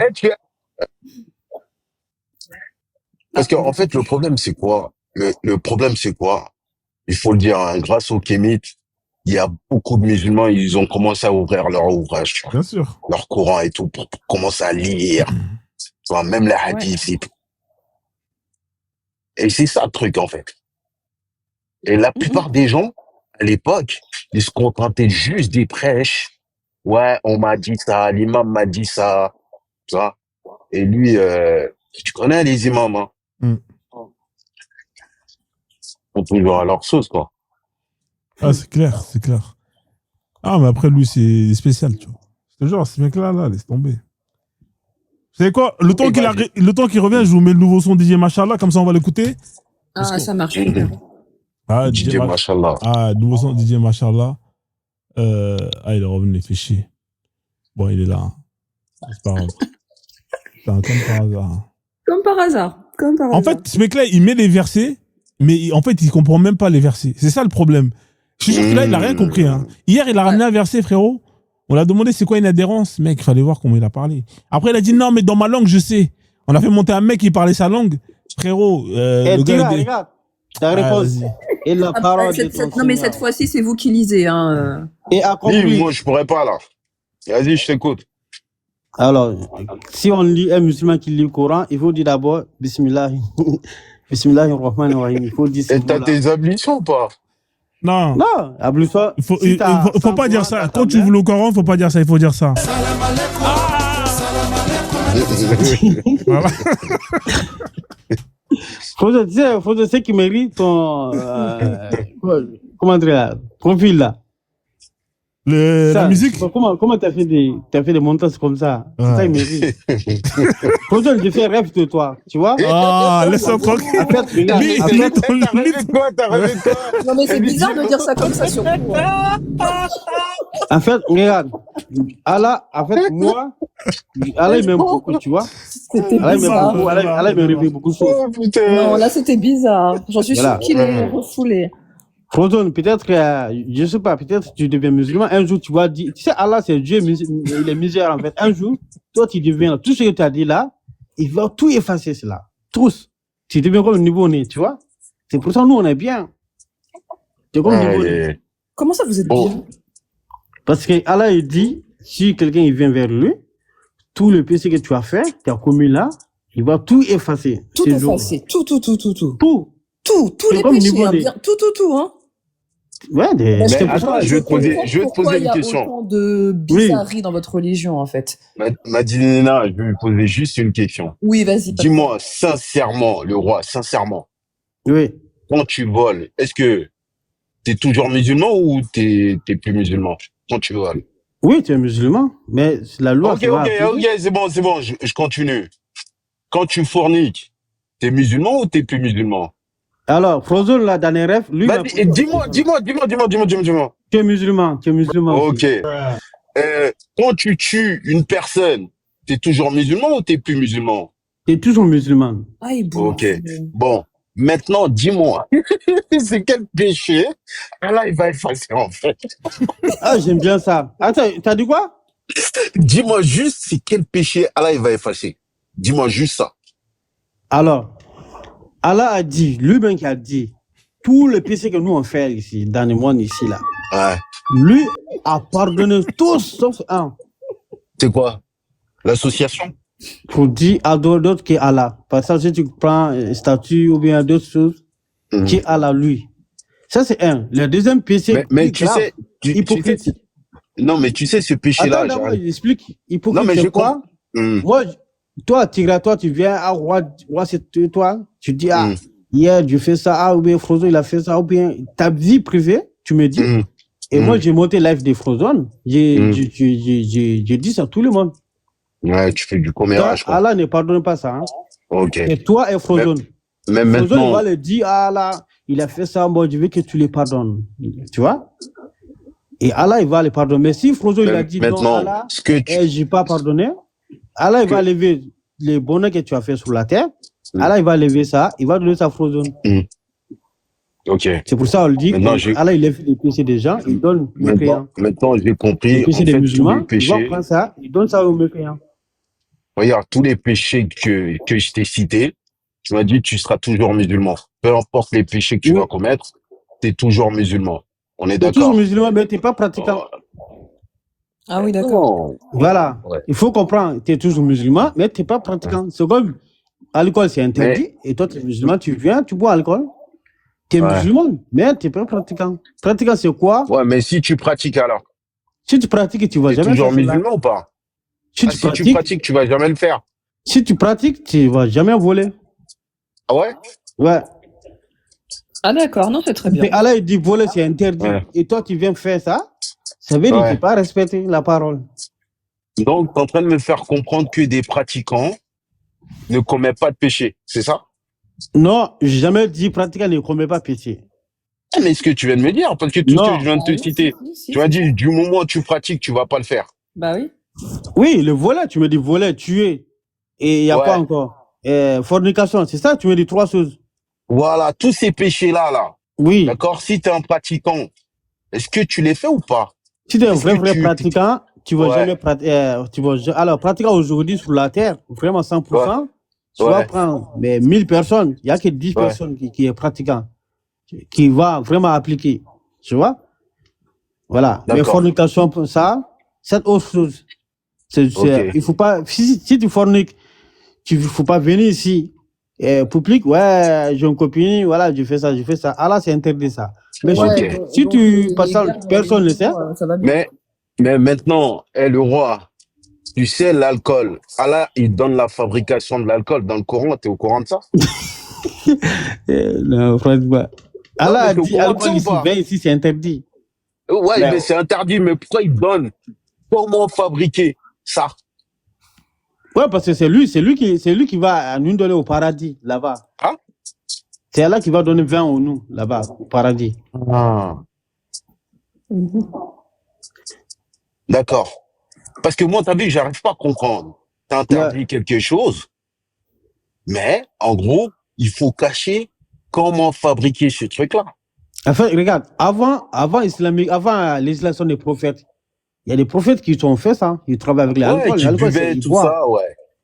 parce qu'en fait, le problème, c'est quoi? Le problème, c'est quoi? Il faut le dire, hein, grâce au Kémite, il y a beaucoup de musulmans, ils ont commencé à ouvrir leur ouvrage, tu vois, Bien sûr. leur Coran et tout, pour commencer à lire, tu vois, même les hadiths et tout. Et c'est ça le truc, en fait. Et la plupart des gens, à l'époque, ils se contentaient juste des prêches. Ouais, on m'a dit ça, l'imam m'a dit ça, tu vois. Et lui, tu connais les imams, hein. Mm. Ils sont toujours à leur sauce, quoi. Ah, c'est clair, c'est clair. Ah, mais après, lui, c'est spécial, tu vois. Je te jure, ce mec-là, là, laisse tomber. Vous savez quoi? Le temps qu'il revient, je vous mets le nouveau son DJ Machallah, comme ça, on va l'écouter. Ah, ça marche. Ah, DJ Machallah. Ah, nouveau son DJ Machallah. Ah, il est revenu, il fait chier. Bon, il est là. Hein. C'est pas grave. Putain, comme par hasard. Comme par hasard. Comme par En hasard. fait, ce mec-là, il met les versets, mais en fait, il comprend même pas les versets. C'est ça le problème. Je suis sûr que là, il a rien compris. Hein. Hier, il a ramené un verset, frérot. On l'a demandé c'est quoi une adhérence. Mec, il fallait voir comment il a parlé. Après, il a dit non, mais dans ma langue, je sais. On a fait monter un mec qui parlait sa langue. Frérot, le gars... Regarde, ta réponse. vas-y. Et la parole de ton Non, mais Seigneur. cette fois-ci, c'est vous qui lisez. Hein. Et Dis, accompli. moi, je pourrais pas, là. Vas-y, je t'écoute. Alors, si on lit un musulman qui lit le Coran, il faut dire d'abord Bismillah. Bismillahirrahmanirrahim. Il faut dire Et ce t'as mot-là. tes ablutions ou pas? Non. Non, ablution. Il faut, si il t'as faut sans pas dire Coran, ça. t'as Quand ta tu mère. ouvres le Coran, il faut pas dire ça. Il faut dire ça. Voilà. Faut dire ce qui mérite ton, comment dire là, profil là. La Ça, musique. comment t'as fait des montages comme ça? C'est Ouais. ça qu'il mérite. Faut dire, j'ai fait rêve de toi, tu vois? Ah, laisse-moi tranquille. En fait, regarde, Lis- en lis fait, ton- T'as rêvé lis- de quoi? T'as rêvé de quoi? Non, mais c'est bizarre de dire ça comme ça, surtout. Hein. en fait, regarde. Allah, en fait, moi, Allah, il m'aime beaucoup, tu vois? C'était Allah, il m'aime bizarre. beaucoup. Allah, il m'a rêvé beaucoup de choses. Oh, putain. Non, là, c'était bizarre. J'en suis Voilà. sûre qu'il est refoulé. Frodon, peut-être que, je sais pas, peut-être que tu deviens musulman. Un jour, tu vas dire, tu sais, Allah, c'est Dieu, il est misère, en fait. Un jour, toi, tu deviens, tout ce que tu as dit là, il va tout effacer, cela. Tous. Tu deviens comme un nouveau-né, tu vois? C'est pour ça, nous, on est bien. Tu es comme un nouveau-né. Allez. Comment ça, vous êtes Bon. bien? Parce que Allah, il dit, si quelqu'un, il vient vers lui, tout le péché que tu as fait, tu as commis là, il va tout effacer. Tout ces jours. effacé. Tout. Tout. Tous C'est les comme péchés. niveau Hein, des- bien. Tout, hein. Ouais, Mais c'est Mais pour ça. attends, je vais te poser Pourquoi il une y a question. autant de bizarreries dans votre religion, en fait? Madinina, je vais lui poser juste une question. Oui, vas-y. Dis-moi sincèrement, le roi, sincèrement, Oui. quand tu voles, est-ce que t'es toujours musulman ou t'es plus musulman quand tu voles? Oui, tu es musulman, mais la loi, Ok, ça va appliquer. c'est bon, je continue. Quand tu forniques, t'es musulman ou t'es plus musulman? Alors, Frozone, là, dans les rêves, lui, Vas-y, et dis-moi. tu es musulman, Ok. aussi. Quand tu tues une personne, t'es toujours musulman ou t'es plus musulman? Tu es toujours musulman. Ah, il bouffe. Ok. Bon, maintenant, dis-moi, c'est quel péché Allah, il va effacer, en fait. Ah, j'aime bien ça. Attends, t'as dit quoi? Dis-moi juste, c'est quel péché Allah, il va effacer. Dis-moi juste ça. Alors, Allah a dit, lui-même qui a dit, tous les péchés que nous on fait ici, dans le monde ici, là, Ouais. lui a pardonné tous sauf un. C'est quoi? L'association? Pour dire à d'autres qui est Allah. Par exemple, si tu prends un statut ou bien d'autres choses, qui est Allah, lui. Ça, c'est un. Le deuxième péché, Mais plus tu grave, sais, hypocrite. non, mais tu sais, ce péché-là, Attends, d'abord, j'arrête. j'explique. Non, Hypocrite, mais c'est je quoi? comprends. Moi, toi, Tigra, toi, tu viens à roi, c'est toi. Tu dis, ah, hier, je fais ça, ah, ou bien Frozone, il a fait ça, ou bien ta vie privée, tu me dis. Et moi, j'ai monté live de Frozone. J'ai dit ça à tout le monde. Ouais, tu fais du commérage, quoi. Allah ne pardonne pas ça. Hein. Ok. Et toi et Frozone. Mais Frozone, maintenant. il va le dire, ah là, il a fait ça, moi, je veux que tu le pardonnes. Tu vois? Et Allah, il va le pardonner. Mais si Frozone, il a dit non, Allah, je n'ai pas pardonné, Allah, il va lever les bonheurs que tu as fait sur la terre. Allah, il va lever ça, il va donner ça à Frozone. Ok. C'est pour ça qu'on le dit, Allah, il lève les péchés des gens, il donne les mécréants. Maintenant, j'ai compris. Les péchés en des fait, musulmans, tous les péchés, il va prendre ça, il donne ça aux mécréants. Regarde, tous les péchés que je t'ai cités, tu m'as dit tu seras toujours musulman. Peu importe les péchés que tu vas commettre, tu es toujours musulman. On est d'accord. Tu es toujours musulman, mais tu n'es pas pratiquant. Ah oui, d'accord. Voilà. Ouais. Il faut comprendre, tu es toujours musulman, mais tu n'es pas pratiquant. C'est comme l'alcool, c'est interdit, et toi, tu es musulman, tu viens, tu bois l'alcool. Tu es musulman, mais tu n'es pas pratiquant. Pratiquant, c'est quoi? Ouais, mais si tu pratiques alors? Si tu pratiques, tu ne vas jamais toujours musulman ou pas? Si tu pratiques, tu ne vas jamais le faire. Si tu pratiques, tu ne vas jamais voler. Ah ouais? Ouais. Ah d'accord, non, c'est très bien. Mais Allah, il dit voler, c'est interdit. Ouais. Et toi, tu viens faire ça, ça veut dire que tu n'as pas respecté la parole. Donc, tu es en train de me faire comprendre que des pratiquants ne commettent pas de péché, c'est ça? Non, j'ai jamais dit pratiquant ne commet pas péché. Mais ce que tu viens de me dire, parce que tout ce que je viens de te citer, tu m'as dit, du moment où tu pratiques, tu ne vas pas le faire. Bah oui. Oui, le volet, tu me dis voler, tuer. Et il n'y a pas encore. Fornication, c'est ça, tu me dis 3 choses. Voilà, tous ces péchés-là, là. Oui. D'accord, si tu es un pratiquant, est-ce que tu les fais ou pas? Si tu es un vrai pratiquant, tu vas jamais pratiquer. Alors, pratiquant aujourd'hui sur la terre, vraiment 100%, tu vas prendre 1000 personnes, il n'y a que 10 personnes qui est pratiquant, qui va vraiment appliquer. Tu vois? Voilà. Mais fornication, ça, c'est autre chose. Il faut pas, si tu forniques, il ne faut pas venir ici, public, j'ai une copine, voilà, je fais ça. Allah, c'est interdit ça. Mais si tu passes ça, personne ne le sait. Mais maintenant, le roi, tu sais, l'alcool, Allah, il donne la fabrication de l'alcool dans le Coran, tu es au courant de ça? Non, franchement. Allah a dit, alcool ici, vin ici, c'est interdit. Ouais, mais c'est interdit, mais pourquoi il donne? Comment fabriquer ça? Ouais, parce que c'est lui qui va nous donner au paradis, là-bas. Hein? C'est Allah qui va donner vin au nous, là-bas, au paradis. Ah. D'accord. Parce que moi, t'as vu, j'arrive pas à comprendre. T'as interdit quelque chose, mais en gros, il faut cacher comment fabriquer ce truc-là. Enfin, regarde, avant législation des prophètes, il y a des prophètes qui ont fait ça. Ils travaillent avec l'alcool. Qui buvaient tout ça,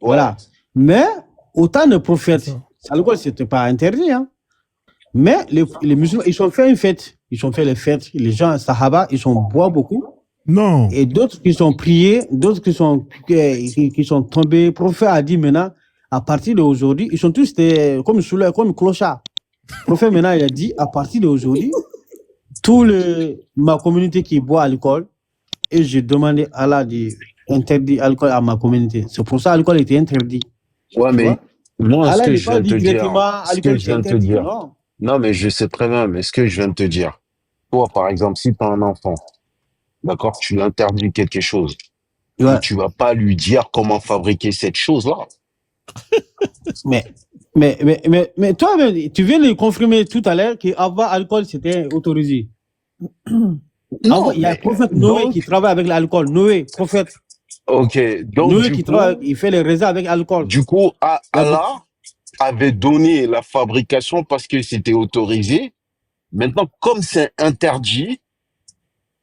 Voilà. Mais autant de prophètes, l'alcool, c'était pas interdit. Hein. Mais les musulmans, ils ont fait une fête. Ils ont fait les fêtes. Les gens, Sahaba, ils ont boit beaucoup. Non. Et d'autres qui sont priés, d'autres qui sont tombés. Le prophète a dit maintenant, à partir d'aujourd'hui, ils sont tous comme clochards. Le prophète maintenant, il a dit, à partir d'aujourd'hui, ma communauté qui boit l'alcool, et j'ai demandé à Allah d'interdire l'alcool à ma communauté. C'est pour ça que l'alcool était interdit. Ouais, mais moi, ce que je viens de te dire, non. Non, mais je sais très bien, mais ce que je viens de te dire, toi, par exemple, si tu as un enfant, d'accord, tu l'interdis quelque chose, tu vas pas lui dire comment fabriquer cette chose-là. mais toi, tu viens de confirmer tout à l'heure qu'avant l'alcool, c'était autorisé. Non, il y a le prophète Noé qui travaille avec l'alcool. Noé, prophète. Ok. Donc, Noé qui travaille, il fait les raisins avec l'alcool. Du coup, Allah avait donné la fabrication parce que c'était autorisé. Maintenant, comme c'est interdit,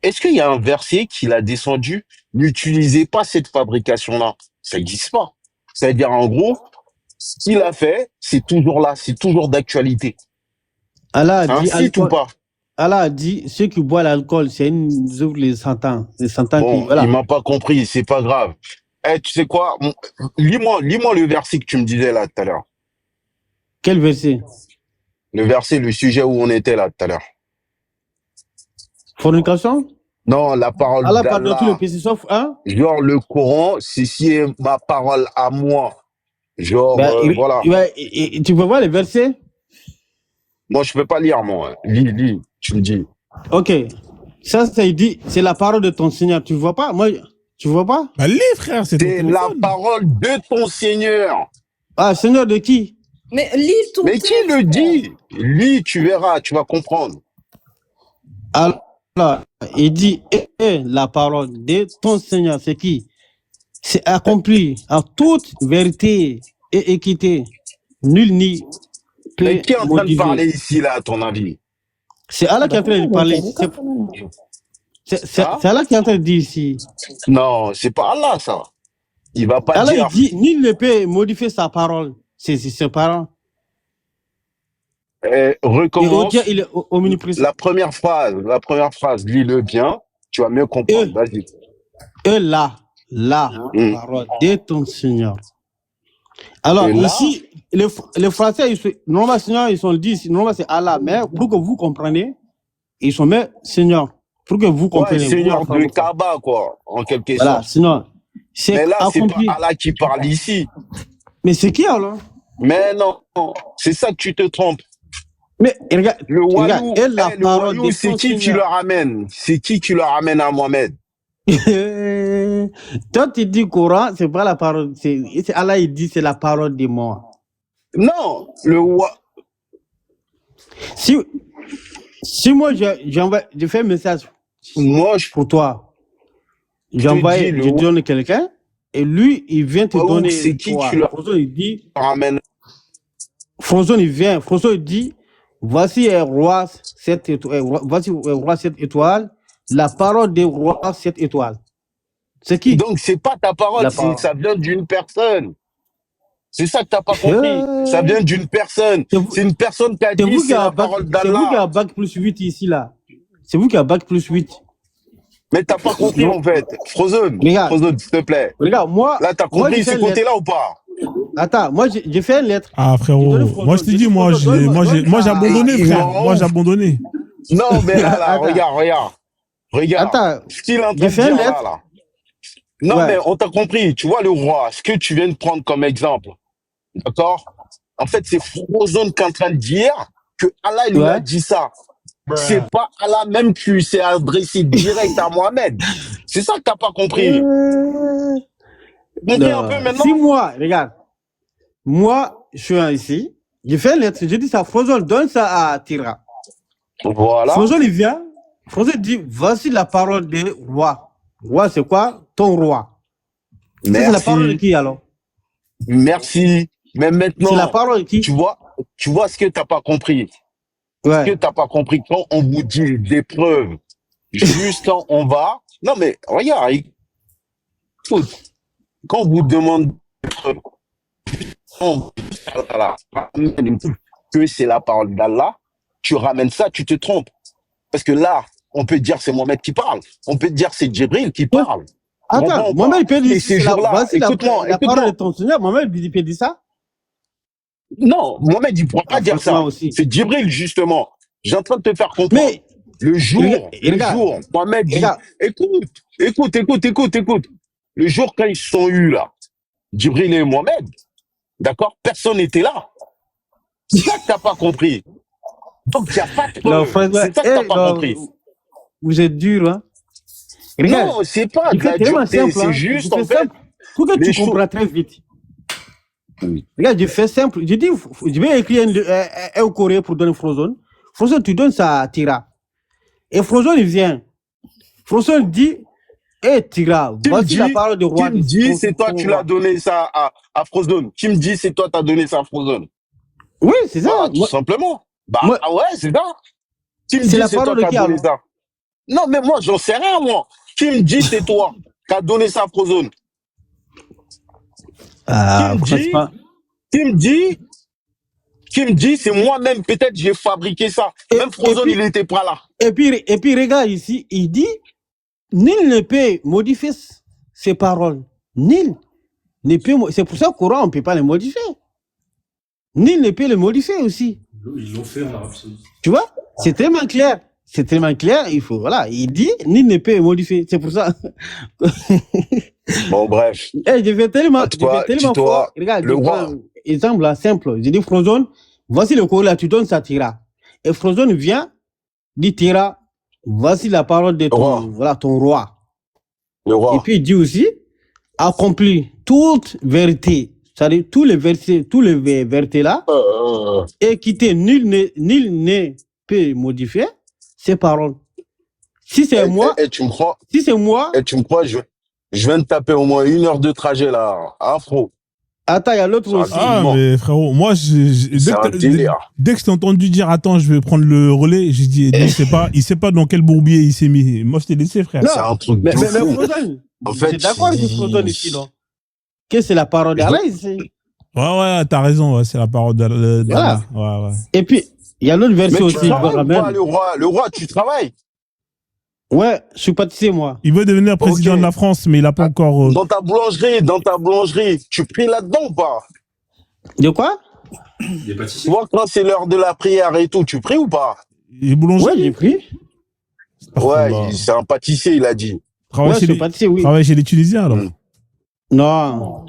est-ce qu'il y a un verset qu'il a descendu? N'utilisez pas cette fabrication-là. Ça n'existe pas. C'est-à-dire, en gros, ce qu'il a fait, c'est toujours là, c'est toujours d'actualité. Allah a C'est un dit site ou alcool. pas? Allah a dit ceux qui boivent l'alcool, c'est une œuvre les sentants. Les sentants qui. Bon, il Voilà. m'a pas compris, c'est pas grave. Eh, tu sais quoi? Lis-moi le verset que tu me disais là tout à l'heure. Quel verset? Le verset, le sujet où on était là tout à l'heure. Fornication? Non, la parole Allah pardonne tous les d'Allah. péchés sauf un. Genre, le Coran, c'est ma parole à moi. Genre, Ben, voilà. tu peux voir les versets? Moi, je peux pas lire, moi. Lis, tu me dis. Ok. Ça, il dit, c'est la parole de ton Seigneur. Tu vois pas? Moi, tu vois pas? Bah, lis, frère, c'est ton C'est la téléphone. parole de ton Seigneur. Ah, Seigneur de qui? Mais lis ton Mais qui texte. le dit? Lis, tu verras, tu vas comprendre. Alors, il dit, la parole de ton Seigneur, c'est qui? C'est accompli en toute vérité et équité. Nul n'y Mais peut qui est en train de modifier. parler ici, là, à ton avis? C'est Allah qui est en train de parler. C'est Hein? Allah qui est en train de dire ici. Non, c'est pas Allah, ça. Il va pas Allah, dire. il dit, nul ne peut modifier sa parole. C'est ses paroles. Et Recommence. Dieu, il est omniprésent. La première phrase, lis-le bien. Tu vas mieux comprendre. Vas-y. Et la parole de ton Seigneur. Alors, Et là? ici, les Français, normalement, Seigneur, ils sont dit, normalement, c'est Allah, mais pour que vous compreniez, ils sont mais Seigneur. Pour que vous Ouais, compreniez. Seigneur de Kaaba, quoi, en quelque Voilà, sorte. sinon, c'est Mais là, c'est accompli. pas Allah qui parle ici. Mais c'est qui alors? Mais non, c'est ça que tu te trompes. Mais regarde, Le wayou, et la le parole wayou, de c'est ton qui qui Seigneur. le ramène? C'est qui le ramène à Mohamed? Toi, tu dis Coran, c'est pas la parole. C'est Allah, il dit, c'est la parole de moi. Non, Si moi, je fais un message moi, je pour toi, je donne quelqu'un, et lui, il vient te donner. c'est qui toi. tu le François, il dit, ramènes? François, il vient. François, il dit, voici un roi, cette étoile, voici un roi, cette étoile, la parole des rois, cette étoile. C'est qui? Donc, c'est pas ta parole, ça vient d'une personne. C'est ça que t'as pas compris. Ça vient d'une personne. C'est une personne qui a dit c'est la parole d'Allah. C'est vous qui a bac plus 8 ici, là. C'est vous qui a bac plus 8. Mais t'as pas compris, en fait. Frozen, s'il te plaît. Regarde, moi. Là, t'as compris ce côté-là ou pas? Attends, moi, j'ai fait une lettre. Ah, frérot. Moi, je te dis, moi, j'ai abandonné, frère. Moi, j'ai abandonné. Non, mais là, regarde. Attends. Ce qu'il est en train de dire là. Non, ouais. Mais on t'a compris. Tu vois, le roi, ce que tu viens de prendre comme exemple, d'accord? En fait, c'est Frozen qui est en train de dire que Allah lui a dit ça. C'est pas Allah même qui s'est adressé direct à Mohamed. C'est ça que t'as pas compris. Compris un peu maintenant? Si moi, regarde, moi, je suis ici, j'ai fait une lettre, j'ai dit ça, Frozen, donne ça à Tira. Voilà. Frozen, il vient, Frozen dit, voici la parole du roi. Roi, c'est quoi? Ton roi. Merci. C'est la parole de qui alors? Merci. Mais maintenant, c'est la parole de qui? Tu vois ce que t'as pas compris. Ouais. Ce que t'as pas compris, quand on vous dit des preuves, juste quand on va. Non, mais regarde, écoute, quand on vous demande des preuves, que c'est la parole d'Allah, tu ramènes ça, tu te trompes. Parce que là, on peut dire c'est Mohamed qui parle, on peut dire c'est Djibril qui parle. Attends, Mohamed peut dire c'est la parole de ton Seigneur, Mohamed peut dire ça? Non, Mohamed, il ne pourra pas dire ça. C'est Djibril, justement. J'ai en train de te faire comprendre. Mais le jour, Mohamed dit, écoute. Le jour quand ils se sont eus là, Djibril et Mohamed, d'accord, personne n'était là. C'est ça que tu n'as pas compris. Donc, il n'y a pas de preuve. C'est ça que tu n'as pas compris. Vous êtes dur, hein? Regarde, non, c'est pas de la dureté, c'est juste, en fait. Pour que tu comprends très vite. Regarde, je fais simple. Je dis, je vais écrire un courrier pour donner Frozen. Frozen, tu donnes ça à Tira. Et Frozen, il vient. Frozen dit, Tira, voici la parole du roi. Qui me dit, c'est toi, tu l'as donné ça à Frozen. Qui me dit, c'est toi, tu as donné ça à Frozen. Oui, c'est ça. Voilà, tout simplement. Bah, ouais, c'est ça. Qui me dit, c'est toi qui as donné ça. Non, mais moi, j'en sais rien, moi. Qui me dit, c'est toi qui as donné ça à Frozen. Qui me dit, qui me dit, c'est moi-même, peut-être, j'ai fabriqué ça. Même Frozone, il n'était pas là. Et puis, regarde ici, il dit, nul ne peut modifier ses paroles. Nul ne peut. C'est pour ça qu'au Coran, on ne peut pas les modifier. Nul ne peut les modifier aussi. Ils l'ont fait en Arabie Saoudite. Tu vois, c'est tellement clair. C'est tellement clair. Il faut, voilà, il dit, nul ne peut modifier. C'est pour ça. Bon, bref. Je vais tellement Tito, fort. Regarde, le roi. Exemple là, simple. Je dis Frozone, voici le Coran, tu donnes ça, Tira. Et Frozone vient, dit Tira, voici la parole de ton, voilà, ton roi. Le roi. Et puis il dit aussi, accomplis toute vérité. C'est-à-dire tous les vérités là, et quitter, nul ne peut modifier ces paroles. Si c'est moi, tu me crois, si c'est moi, tu me crois, je viens de taper au moins 1 heure de trajet là, afro. Attends, il y a l'autre aussi. Ah, mais frérot, moi, dès que je t'ai entendu dire, attends, je vais prendre le relais, j'ai dit, il sait pas dans quel bourbier il s'est mis. Moi, je t'ai laissé, frère. C'est un truc mais de fou. Frozone, En fait, c'est d'accord avec Frozone ici, non? Que c'est la parole d'Allah ici. Ouais, t'as raison, ouais, c'est la parole d'Allah. Voilà. Ouais. Et puis, il y a l'autre version mais tu aussi. travailles pas, le roi, tu travailles? Ouais, je suis pâtissier, moi. Il veut devenir président de la France, mais il n'a pas encore... Dans ta boulangerie, tu pries là-dedans ou pas? De quoi? Il est pâtissier. Tu vois, quand c'est l'heure de la prière et tout, tu pries ou pas? Il est boulanger? Ouais, j'ai pris. Ouais, c'est un pâtissier, il a dit. Ouais, c'est pâtissier, oui. Travaille chez les Tunisiens, alors? Non.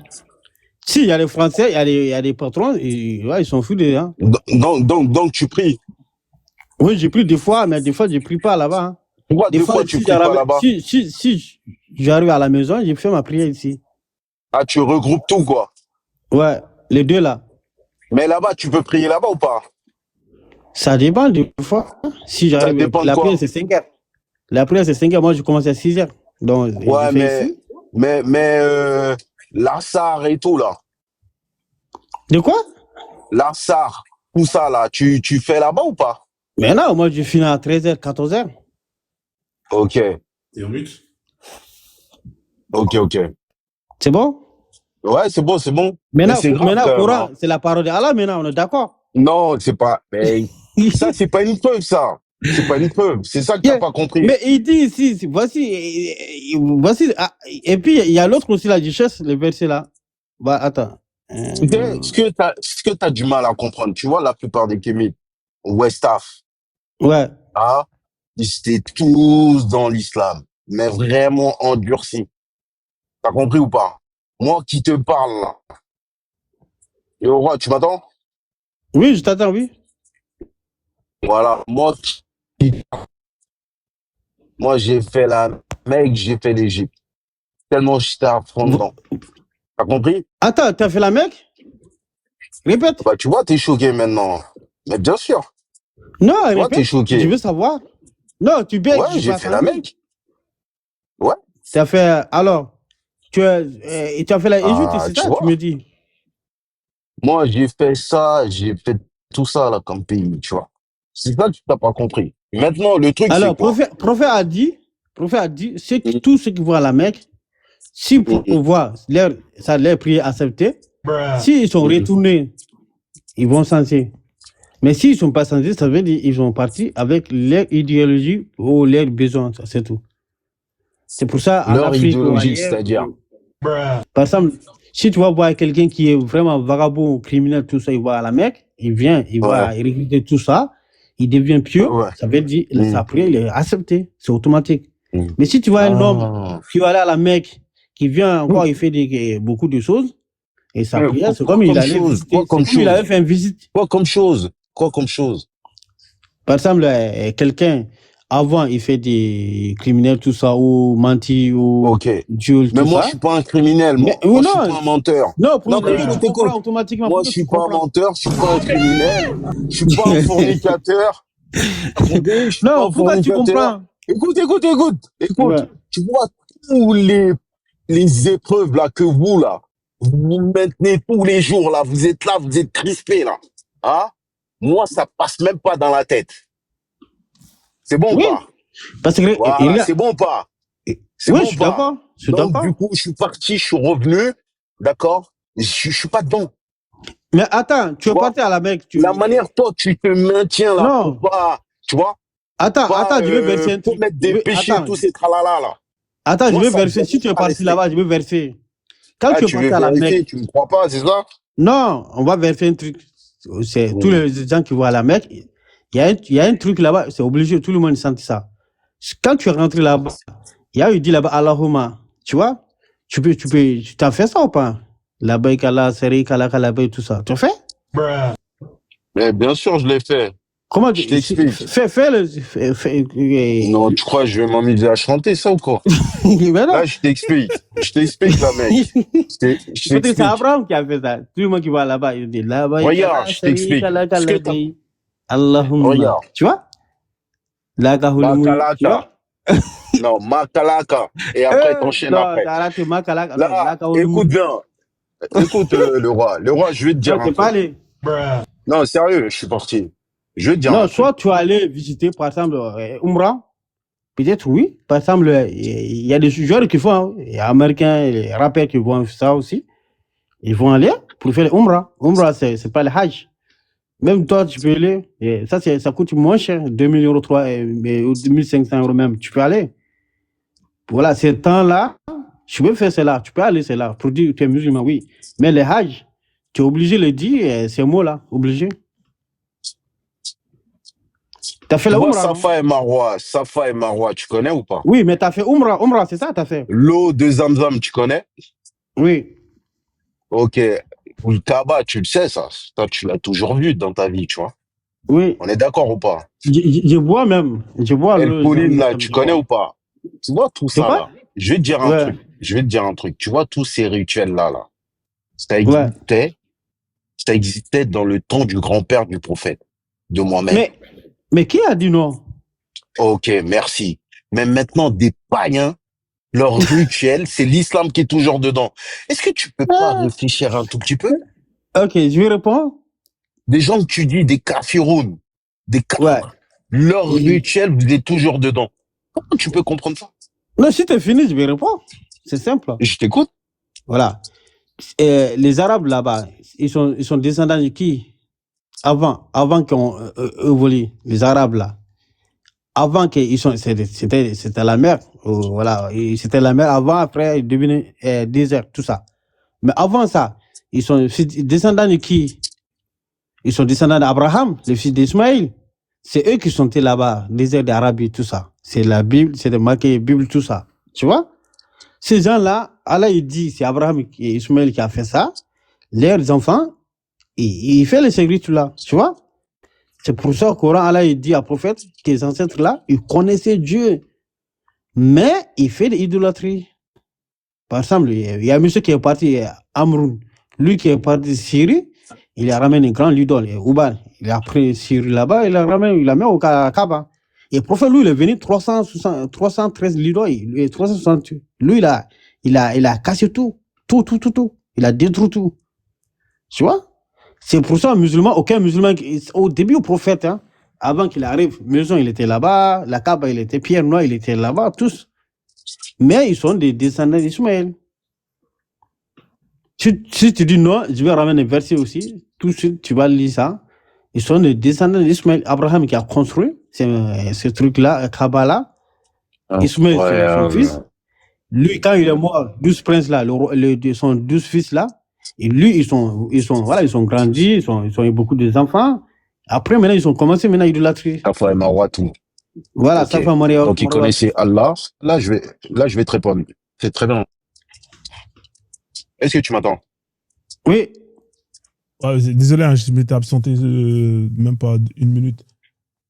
Si, il y a les Français, il y a des patrons, et, ouais, ils sont fous des hein. Donc, tu pries? Oui, j'ai pris des fois, mais des fois, je prie pas là-bas. Hein. Pourquoi des fois, tu pries pas là-bas? Si j'arrive à la maison, j'ai fait ma prière ici. Ah, tu regroupes tout, quoi? Ouais, les deux là. Mais là-bas, tu peux prier là-bas ou pas? Ça dépend des fois. Si j'arrive, la prière, c'est 5 heures. La prière, c'est 5 heures. Moi, je commence à 6 heures. Donc, ouais, mais l'Assar et tout, là. De quoi? L'Assar, tout ça, là, tu fais là-bas ou pas? Mais non, moi, je finis à 13h, 14h. Ok. T'es en mute? Ok. C'est bon? Ouais, c'est bon. Maintenant, Coran, c'est la parole d'Allah, maintenant, on est d'accord? Non, c'est pas... Mais ça, c'est pas une preuve, ça. C'est pas une preuve. C'est ça que t'as pas compris. Mais il dit ici, voici, et puis il y a l'autre aussi là, je cherche le verset là. Bah, attends. Ce que t'as du mal à comprendre, tu vois, la plupart des kémites, Westaf, ouais. Ah, ils étaient tous dans l'islam, mais vraiment endurcis. T'as compris ou pas? Moi qui te parle là. Et au roi, tu m'attends? Oui, je t'attends, oui. Voilà, moi j'ai fait la Mecque, j'ai fait l'Égypte. Tellement j'étais à fond dedans. T'as compris? Attends, t'as fait la Mecque? Répète. Bah, tu vois, t'es choqué maintenant. Mais bien sûr. Non, Toi, répète. t'es choqué. Je veux savoir. Non, tu bêtes. Ouais, j'ai fait la Mecque. Ouais. T'as fait, alors, tu as fait la Égypte, c'est ça, tu me dis? Moi, j'ai fait ça, j'ai fait tout ça, là, comme pays, tu vois. C'est ça que tu n'as pas compris. Maintenant, le truc, c'est quoi? Alors, prophète a dit, tous ceux qui vont à la Mecque, si pour voir leur prière acceptée, s'ils sont retournés, ils vont censés. Mais s'ils ne sont pas censés, ça veut dire qu'ils sont partis avec leur idéologie ou leurs besoins, c'est tout. C'est pour ça, en leur Afrique, idéologie, c'est-à-dire? Par exemple, si tu vas voir quelqu'un qui est vraiment vagabond, criminel, tout ça, il va à la Mecque, il vient, il va récupérer tout ça, il devient pieux, ça veut dire sa prière, il est accepté, c'est automatique. Mais si tu vois un homme qui va aller à la Mecque, qui vient encore, il fait beaucoup de choses, et sa prière, c'est comme il allait visiter, il avait fait une visite. Quoi comme chose? Par exemple, quelqu'un, avant, il fait des criminels, tout ça, ou menti, ou Dieu, mais moi, je suis pas un criminel, moi. Moi, je suis pas un menteur. Non, tu comprends automatiquement. Moi, je suis pas un menteur, je suis pas un criminel, je suis pas un fornicateur. Non, pourquoi tu comprends? Écoute. Ouais. Tu vois, tous les épreuves, là, que vous, là, vous maintenez tous les jours, là, vous êtes crispés, là. Hein? Moi, ça passe même pas dans la tête. C'est bon ou pas? Parce que voilà, c'est bon ou pas? C'est bon je suis d'accord. Donc, du coup, je suis parti, je suis revenu, d'accord? Je suis pas dedans. Mais attends, tu es vois, parti à la Mecque. la manière, toi, tu te maintiens là, Non. pour pas, tu vois, Attends, pas je vais verser un pour truc. mettre des péchés, Attends, tous ces tralala là. je Moi, vais ça me verser. Si tu es dérange pas, les parti là-bas, je vais verser. Quand Ah, tu es tu veux parti à la vérifier, Mecque, tu me crois pas, c'est ça? non, on va verser un truc. C'est tous les gens qui vont à la Mecque. Il y a un truc là-bas, c'est obligé, tout le monde sent ça. Quand tu es rentré là-bas, il y a eu dit là-bas Allahumma, tu vois? Tu t'as fait ça ou pas? La baïk Allah, Seri, Kala, tout ça. Tu as fait? Mais bien sûr, je l'ai fait. Comment Je t'explique. Non, tu crois que je vais m'amuser à chanter ça ou quoi? Mais non. Là, je t'explique. Je t'explique, là, mec. Je t'explique. C'est Abraham qui a fait ça. Tout le monde qui va là-bas, il dit là-bas. Regarde, je t'explique. Allahumma. Regarde. Tu vois? Makalaka. Non, Makalaka. Et après, t'enchaînes après. Non, t'as raté Makalaka. Là, écoute bien. Écoute, le roi. Le roi, je vais te dire Non, un t'es pas truc. allé. Non, sérieux, je suis parti. Je vais te dire un Non, truc. soit tu es allé visiter, par exemple, Umrah. Peut-être oui. Par exemple, il y a des joueurs qui font, hein. Il y a Américains, les rappeurs qui vont faire ça aussi. Ils vont aller pour faire Umrah. Umrah, c'est pas le Hajj. Même toi, tu peux aller. Et ça coûte moins cher, 2 000 €, mais 2 500 € même. Tu peux aller. Voilà, ces temps-là, tu peux faire cela. Tu peux aller cela pour dire que tu es musulman, oui. Mais le Hajj, tu es obligé de le dire, ces mots-là, obligé. Tu as fait la Tu vois, Umrah. Safa et Marwa, tu connais ou pas? Oui, mais tu as fait Umrah, c'est ça, tu as fait. L'eau de Zamzam, tu connais? Oui. Ok. Le Kaaba, tu le sais, ça. Toi, tu l'as toujours vu dans ta vie, tu vois. Oui. On est d'accord ou pas? Je bois même. Je bois El Pauline, là, tu connais ou pas? Tu vois tout ça, là. Je vais te dire un truc. Tu vois tous ces rituels-là, là. Ça existait dans le temps du grand-père du prophète, de moi-même. Mais qui a dit non? Ok, merci. Mais maintenant, des païens, leur rituel, c'est l'islam qui est toujours dedans. Est-ce que tu peux pas réfléchir un tout petit peu? Ok, je vais répondre. Des gens que tu dis, des kafiroun, des kafir, leur rituel, vous êtes toujours dedans. Comment tu peux comprendre ça? Non, si t'es fini, je vais répondre. C'est simple. Je t'écoute. Voilà. Les Arabes là-bas, ils sont descendants de qui? Avant qu'on évolue, les Arabes là. Avant qu'ils sont, c'était la mer. Voilà, c'était la mer. Avant, après, ils devenaient désert, tout ça. Mais avant ça, ils sont descendants de qui? Ils sont descendants d'Abraham, le fils d'Ismaïl. C'est eux qui sont là-bas, désert d'Arabie, tout ça. C'est la Bible, c'est marqué Bible, tout ça. Tu vois? Ces gens-là, Allah, il dit, c'est Abraham et Ismaël qui a fait ça. Leurs enfants, il fait les services-là. Tu vois? C'est pour ça qu'au Coran, Allah, il dit à prophète que les ancêtres-là, ils connaissaient Dieu. Mais il fait de l'idolâtrie. Par exemple, il y a un monsieur qui est parti à Amroun. Lui qui est parti de Syrie, il a ramené un grand idole, Oubal. Il a pris Syrie là-bas, il l'a mis au Kaaba. Et le prophète, lui, il est venu 313 l'idoles, 368. Lui, il a cassé tout. Il a détruit tout. Tu vois? C'est pour ça, aucun musulman, au début, au prophète, hein, avant qu'il arrive, maison, il était là-bas, la Kaaba, il était Pierre Noir, il était là-bas, tous. Mais ils sont des descendants d'Ismaël. Si tu dis non, je vais ramener un verset aussi. Tout de suite, tu vas lire ça. Ils sont des descendants d'Ismaël. Abraham qui a construit ce truc-là, Kaaba-là. Ismaël, c'est son fils. Lui, quand il est mort, 12 princes là, son 12 fils là, et lui, ils sont grandis, ils ont eu beaucoup d'enfants. Après, maintenant, ils ont commencé à idolâtrer. Safa et Marwa, tout. Voilà, okay. Safa Maria. Donc, ils connaissaient Allah. Là, je vais te répondre. C'est très bien. Est-ce que tu m'entends? Oui. Désolé, hein, je m'étais absenté même pas 1 minute.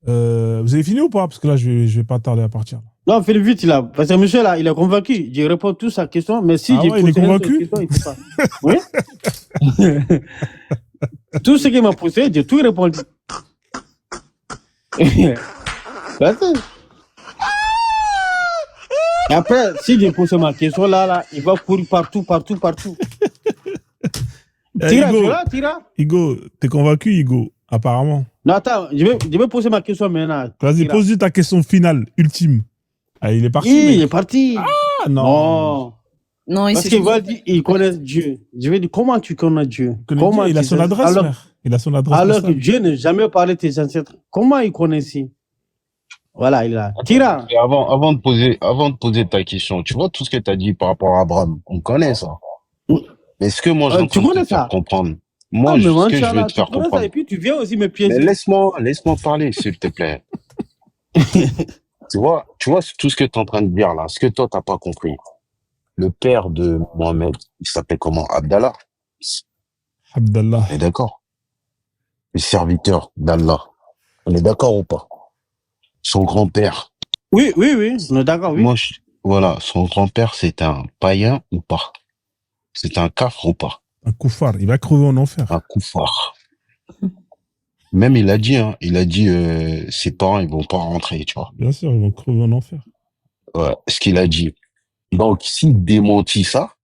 Vous avez fini ou pas? Parce que là, je vais pas tarder à partir. Non, fais vite là. Parce que monsieur là, il est convaincu. Je réponds tous à question, mais si il est convaincu? Question, il peut pas. Oui. Tout ce qu'il m'a posé, j'ai tout répondu. Et après, si j'ai posé ma question là, il va courir partout. Tira. Igo, t'es convaincu, Igo? Apparemment. Non, attends, je vais poser ma question maintenant. Vas-y, pose ta question finale, ultime. Ah, il est parti. Il est parti. Ah, non. Non, Parce qu'il va dire, ils connaissent Dieu. Je vais dire, comment tu connais Dieu? Comment il a son adresse, frère. Il a son adresse. Alors que Dieu n'a jamais parlé de tes ancêtres. Comment il connaissait? Voilà, il a. Tira. Et avant de poser ta question, tu vois tout ce que tu as dit par rapport à Abraham, on connaît ça. Mais est-ce que moi, je Tu connais te faire ça? comprendre? Moi, mais ce que je vais te tu faire connais ça, comprendre. et puis tu viens aussi me piéger. Mais laisse-moi parler, s'il te plaît. Tu vois tout ce que tu es en train de dire là, ce que toi, t'as pas compris. Le père de Mohamed, il s'appelait comment? Abdallah. Abdallah. On est d'accord? Le serviteur d'Allah. On est d'accord ou pas? Son grand-père. Oui, on est d'accord, oui. Moi, voilà, son grand-père, c'est un païen ou pas? C'est un kafir ou pas? Un koufar. Il va crever en enfer. Un koufar. Même il a dit, ses parents, ils vont pas rentrer, tu vois. Bien sûr, ils vont crever en enfer. Ouais, ce qu'il a dit. Donc, s'il démentit ça,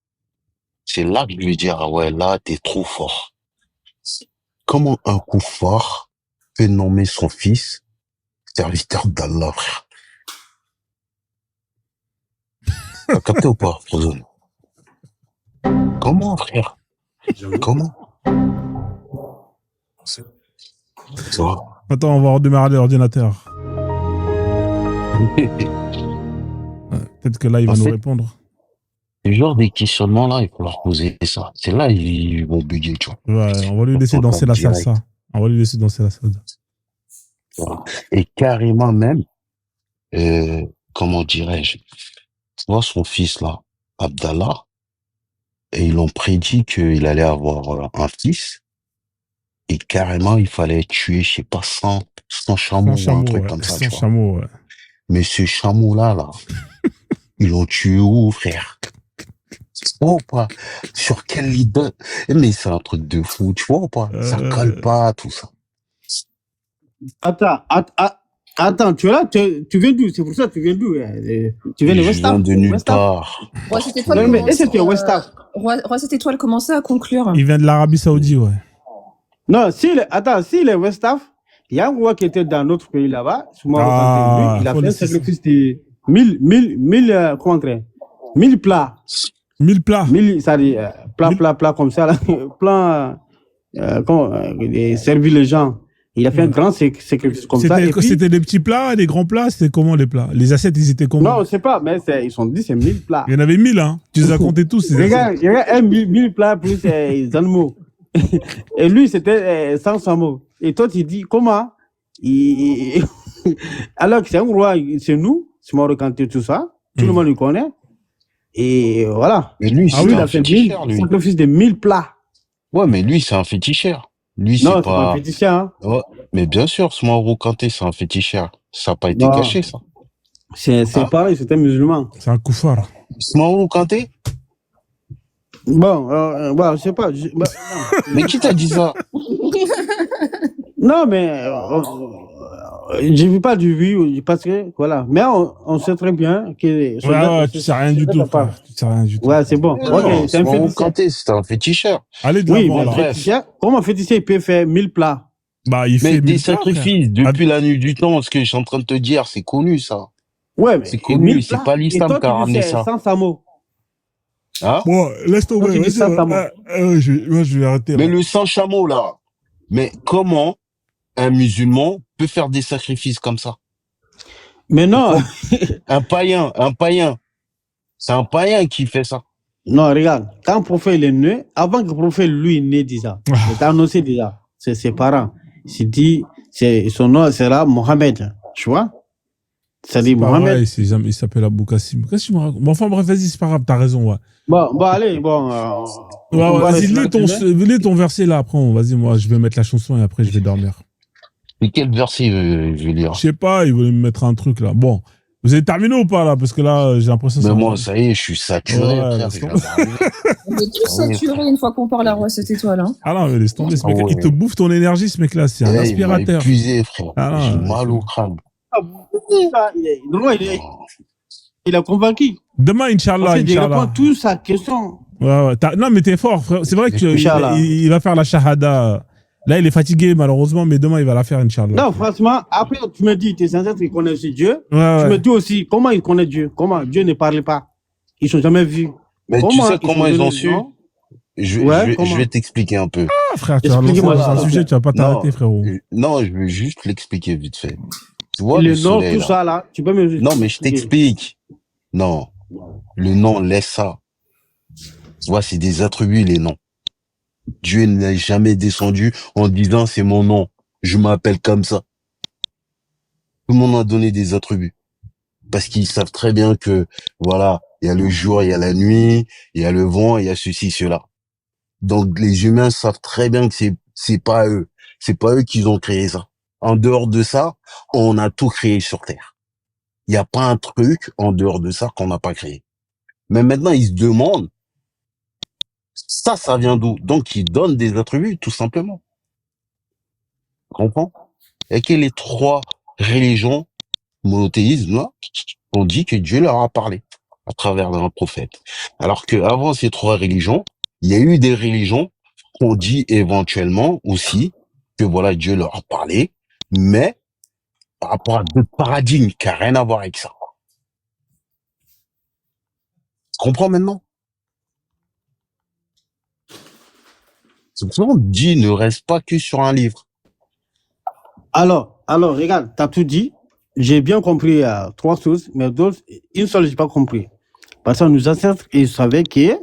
c'est là que je lui dis, ah ouais, là, t'es trop fort. Comment un koufar peut nommer son fils serviteur d'Allah, frère? T'as capté ou pas, Frozone? Comment, frère? Comment? Tu vois? Attends, on va redémarrer l'ordinateur. Peut-être que là, il va nous répondre. Ce genre des questionnements-là, il faut leur poser ça. C'est là ils vont bugger, tu vois. Ouais, on va lui laisser danser la salsa. On va lui laisser danser la salsa. Et carrément même, comment dirais-je, tu vois son fils là, Abdallah, et ils l'ont prédit qu'il allait avoir un fils, et carrément il fallait tuer, je sais pas, 100 chameaux ou un truc comme ça, tu vois. Chameaux, ouais. Mais ce chameau-là, ils l'ont tué où, frère? Tu vois ou pas? Sur quel lit de... Mais c'est un truc de fou, tu vois ou pas? Ça colle pas, tout ça. Attends, tu es là, tu viens d'où? C'est pour ça que tu viens d'où? Tu viens de West Ham? Je viens de nulle part. Roi, c'était toi le commencer à conclure. Il vient de l'Arabie Saoudite, ouais. Non, s'il est West Ham, il y a un roi qui était dans notre pays là-bas, lui, il a fait un sacrifice de 1000 plats. 1000 plats. 1000, ça dit, plats comme ça, là, plats, servir les gens. Il a fait un grand sacrifice comme ça. C'était des petits plats, des grands plats, c'était comment les plats? Les assiettes, ils étaient comment? Non, je sais pas, mais ils sont dit c'est 1000 plats. Il y en avait 1000, hein. Tu les as comptés tous. Regarde, 1000 plats plus les animaux. Et lui, c'était 100 mots. Et toi, tu dis, comment? Alors que c'est un roi, c'est nous, c'est moi recanté tout ça. Tout le monde le connaît. Et voilà. Mais lui, il a fait 1000 sacrifices de 1000 plats. Ouais, mais lui, c'est un féticheur. Lui, non, c'est pas un féticheur. Hein. Ouais, mais bien sûr, Soumaoro Kanté, c'est un féticheur. Ça n'a pas été caché, ça. C'est pareil, c'est un musulman. C'est un koufar. Soumaoro Kanté? Bon, je sais pas. Mais qui t'a dit ça? Non, mais je ne vis pas du vie parce que voilà. Mais on sait très bien que. Ouais, tu sais rien du tout. Tu sais rien du tout. Ouais, c'est bon. Ok, c'est un féticheur. C'est un féticheur. Allez de l'avant, là. Féticheur, comment un féticheur il peut faire 1000 plats? Bah, il fait des sacrifices depuis la nuit du temps. Ce que je suis en train de te dire, c'est connu, ça. Ouais, mais c'est connu. C'est pas l'islam qui a ramené ça. Sans Samo. Hein? Bon, laisse tomber. Moi, je vais arrêter. Mais le sans chameau, là. Mais comment un musulman peut faire des sacrifices comme ça? Mais non. un païen. C'est un païen qui fait ça. Non, regarde. Quand le prophète est né, avant que le prophète lui naît déjà, il est annoncé déjà. C'est ses parents. Il s'est dit, son nom sera Mohamed. Tu vois? Ça dit Mohamed. Il s'appelle Abou Kassim. Qu'est-ce que tu me racontes? Bon, enfin, bref, vas-y, c'est pas grave, t'as raison, ouais. Bon, allez, bon. Vas-y, lis ton verset là, après, vas-y, moi, je vais mettre la chanson et après, je vais dormir. Mais quel verset je vais lire? Je sais pas, il voulait me mettre un truc là. Bon, vous avez terminé ou pas là? Parce que là, j'ai l'impression que mais moi, ça y est, je suis saturé. Ouais, on est tous saturés une fois qu'on parle à Roi cette étoile. Hein. Ah non, mais laisse tomber, ce mec, il te bouffe ton énergie, ce mec-là, c'est un aspirateur. Il m'a épuisé, frère. J'ai mal au crâne. Il a convaincu. Demain, Inch'Allah. Il répond tout sa question. Ouais. Non, mais t'es fort, frère. C'est vrai qu'il va faire la shahada. Là, il est fatigué, malheureusement, mais demain, il va la faire, Inch'Allah. Non, franchement, après, tu me dis, tes ancêtres, ils connaissent Dieu. Tu me dis aussi, comment ils connaissent Dieu? Comment Dieu ne parle pas? Ils ne sont jamais vus. Mais tu sais comment ils ont su? Non? Je vais t'expliquer un peu. Ah, frère, tu vas lancer Expliquez-moi dans un ça. sujet, tu vas pas t'arrêter, frérot. Non, je vais juste l'expliquer vite fait. Tu vois Le le nom, soleil, tout là. ça, là, tu peux me Non, mais je t'explique. Non, le nom, laisse ça. Tu vois, c'est des attributs, les noms. Dieu n'est jamais descendu en disant c'est mon nom, je m'appelle comme ça. Tout le monde a donné des attributs. Parce qu'ils savent très bien que, voilà, il y a le jour, il y a la nuit, il y a le vent, il y a ceci, cela. Donc, les humains savent très bien que c'est pas eux. C'est pas eux qui ont créé ça. En dehors de ça, on a tout créé sur Terre. Il n'y a pas un truc en dehors de ça qu'on n'a pas créé. Mais maintenant, ils se demandent, ça vient d'où? Donc, ils donnent des attributs, tout simplement. Tu comprends? Et que les 3 religions monothéistes, là, on dit que Dieu leur a parlé à travers un prophète. Alors que avant ces 3 religions, il y a eu des religions qu'on dit éventuellement aussi que voilà, Dieu leur a parlé, mais par rapport à d'autres paradigmes qui n'a rien à voir avec ça. Tu comprends maintenant? C'est pour ça qu'on dit ne reste pas que sur un livre. Alors, regarde, tu as tout dit. J'ai bien compris 3 choses, mais d'autres, une seule, j'ai pas compris. Parce que nos ancêtres, ils savaient que,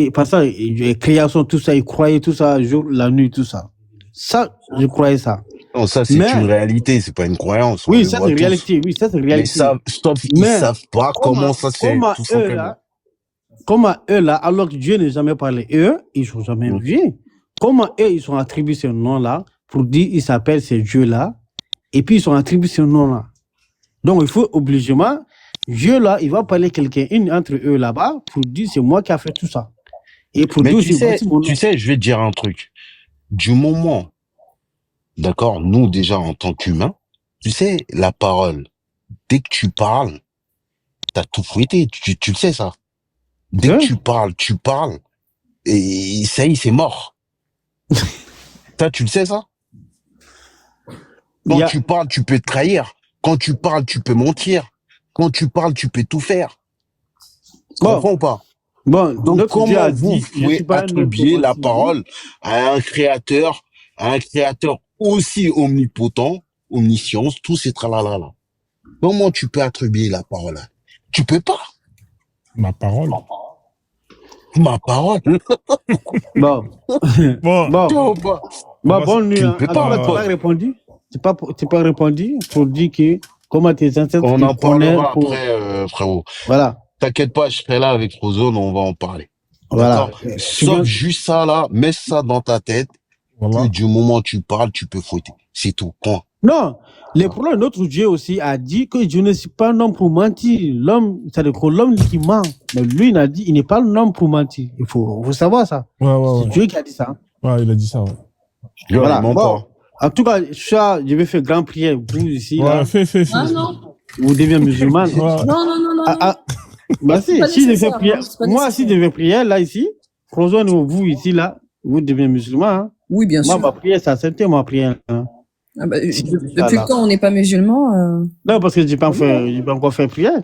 parce que création, tout ça, ils croyaient tout ça, jour, la nuit, tout ça. Ça, je croyais ça. Non, ça, c'est une réalité, c'est pas une croyance. Oui, ça, c'est une réalité. Oui, ça, c'est une réalité. Ils savent pas comment ça se fait, tout simplement. Comment eux, là, alors que Dieu n'a jamais parlé, eux, ils sont jamais vus. Comment eux, ils sont attribués ce nom-là pour dire ils s'appellent ces dieux-là, et puis ils sont attribués ce nom-là. Donc, il faut obligatoirement, Dieu-là, il va parler quelqu'un, une entre eux là-bas, pour dire c'est moi qui a fait tout ça. Et pour mais dire, tu sais, je vais te dire un truc. Du moment, d'accord, nous déjà en tant qu'humains, tu sais, la parole, dès que tu parles, t'as tout fouetté, tu le sais ça. Dès que tu parles, et ça y est, c'est mort. Ça, tu le sais ça? Quand tu parles, tu peux te trahir. Quand tu parles, tu peux mentir. Quand tu parles, tu peux tout faire. Tu comprends ou pas? Bon, donc comment vous pouvez attribuer la parole à un créateur aussi omnipotent, omniscience, tous ces tralalala? Comment tu peux attribuer la parole? Tu peux pas. Ma parole. Bon, nuit. Tu pas répondu. Tu pas répondu pour dire que comment tes ancêtres. On en parlera après, frérot. Voilà. T'inquiète pas, je serai là avec Frozone, on va en parler. Voilà. Sauf juste ça là, mets ça dans ta tête. Voilà. Que du moment où tu parles, tu peux fouetter. C'est tout. Point. Non. Le problème, notre Dieu aussi a dit que je ne suis pas un homme pour mentir. L'homme, c'est-à-dire que l'homme qui ment. Mais lui, il a dit, il n'est pas un homme pour mentir. Il faut savoir ça. C'est Dieu qui a dit ça. Ouais, il a dit ça, ouais. Voilà. Bon. En tout cas, ça, je vais faire grand prière. Vous ici, là. Fais. Ah non. Vous devenez musulman. Non. Bah si je fais prière. Moi, si je fais prière, là, ici, Frozone, vous ici, là, vous devenez musulman. Hein? Oui, bien sûr. Moi, ma prière, ça c'était ma prière. Hein? Ah bah, depuis quand on n'est pas musulman Non, parce que j'ai pas encore fait prière.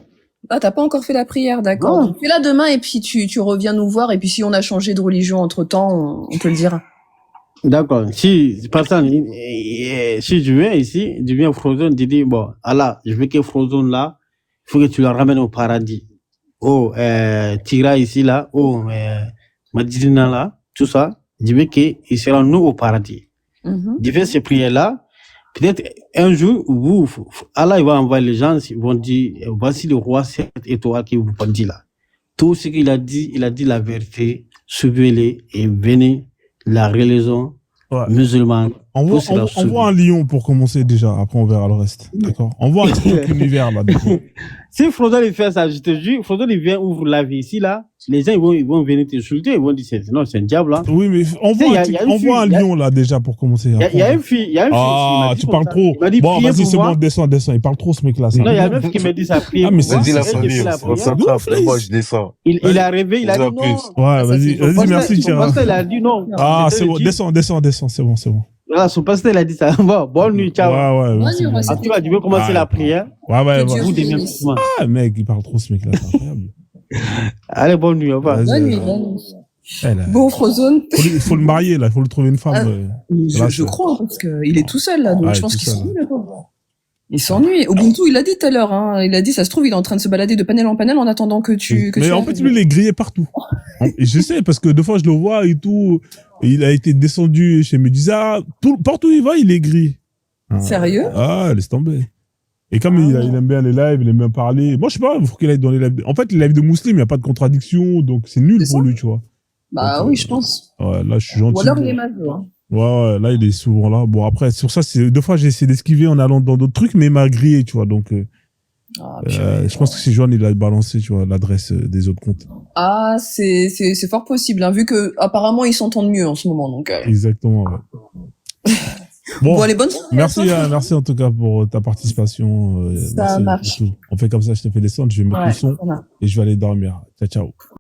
Ah, t'as pas encore fait la prière, d'accord. Fais-la demain et puis tu reviens nous voir et puis si on a changé de religion entre-temps, on te le dira. D'accord. Si je viens ici, je viens Frozone, je dis, bon, Allah, je veux que Frozone là, il faut que tu la ramènes au paradis. Oh, Tira ici là, oh, Madina là, tout ça, je veux qu'il sera nous au paradis. Je fais ces prières-là. Peut-être un jour, Allah il va envoyer les gens, ils vont dire, voici le roi, cette étoile qui vous dit là. Tout ce qu'il a dit, il a dit la vérité, suivez-les et venez la religion musulmane. On voit un lion pour commencer déjà, après on verra le reste. D'accord. On voit un petit univers là. Si Frozone il fait ça, je te jure, Frozone il vient ouvre la vie ici là, les gens ils vont venir t'insulter, ils vont dire non c'est un diable là. Oui mais on voit un lion là déjà pour commencer. Il y a une fille, Ah tu parles trop. Bon vas-y c'est bon, descends, il parle trop ce mec là. Non il y a une meuf qui me dit ça prière. Ah mais c'est la famille, moi je descends. Il est arrivé, il a dit non. Ouais vas-y merci Thierry. Son pasteur il a dit non. Ah c'est bon, descends, c'est bon. Voilà, son pasteur il a dit ça. Bon, bonne nuit, ciao. Ouais. Tu veux commencer la prière. Ouais. Vous devenez musulman. Ah mec, il parle trop ce mec là, c'est incroyable. Allez, bonne nuit, au revoir. Vas-y, Bonne nuit, vas-y. bonne nuit. Elle, Bon, Frozone, faut le marier, là. Faut le trouver une femme. Ah, je grâce. crois, parce qu'il est tout seul, là, donc Ah, je il est pense tout qu'il seul, s'ennuie, le pauvre. Il s'ennuie. Ubuntu, il l'a dit tout à l'heure, hein. Il a dit, ça se trouve, il est en train de se balader de panel en panel en attendant que tu Mais en arrives. fait, lui, il est grillé partout. Et je sais, parce que deux fois, je le vois et tout. Et il a été descendu chez Medusa. Partout où il va, il est grillé. Sérieux? Ah, laisse tomber. Et comme il aime bien les lives, il aime bien parler. Moi, je sais pas, il faut qu'il aille dans les lives. En fait, les lives de Muslim, il n'y a pas de contradiction, donc c'est nul C'est pour ça. lui, tu vois. Bah Donc, oui, je pense. Ouais, là, je suis gentil. Ou alors il est maso, hein. Ouais, là, il est souvent là. Bon, après, sur ça, deux fois, j'ai essayé d'esquiver en allant dans d'autres trucs, mais il m'a grillé, tu vois. Donc, Ah, purée. je pense que c'est Joanne, il a balancé, tu vois, l'adresse des autres comptes. Ah, c'est fort possible, hein, vu que apparemment ils s'entendent mieux en ce moment, donc. Exactement, ouais. Bon, allez, bonne soirée. Merci, merci en tout cas pour ta participation. Ça Merci marche. pour tout. On fait comme ça, je te fais descendre, je vais mettre le son voilà. et je vais aller dormir. Ciao, ciao.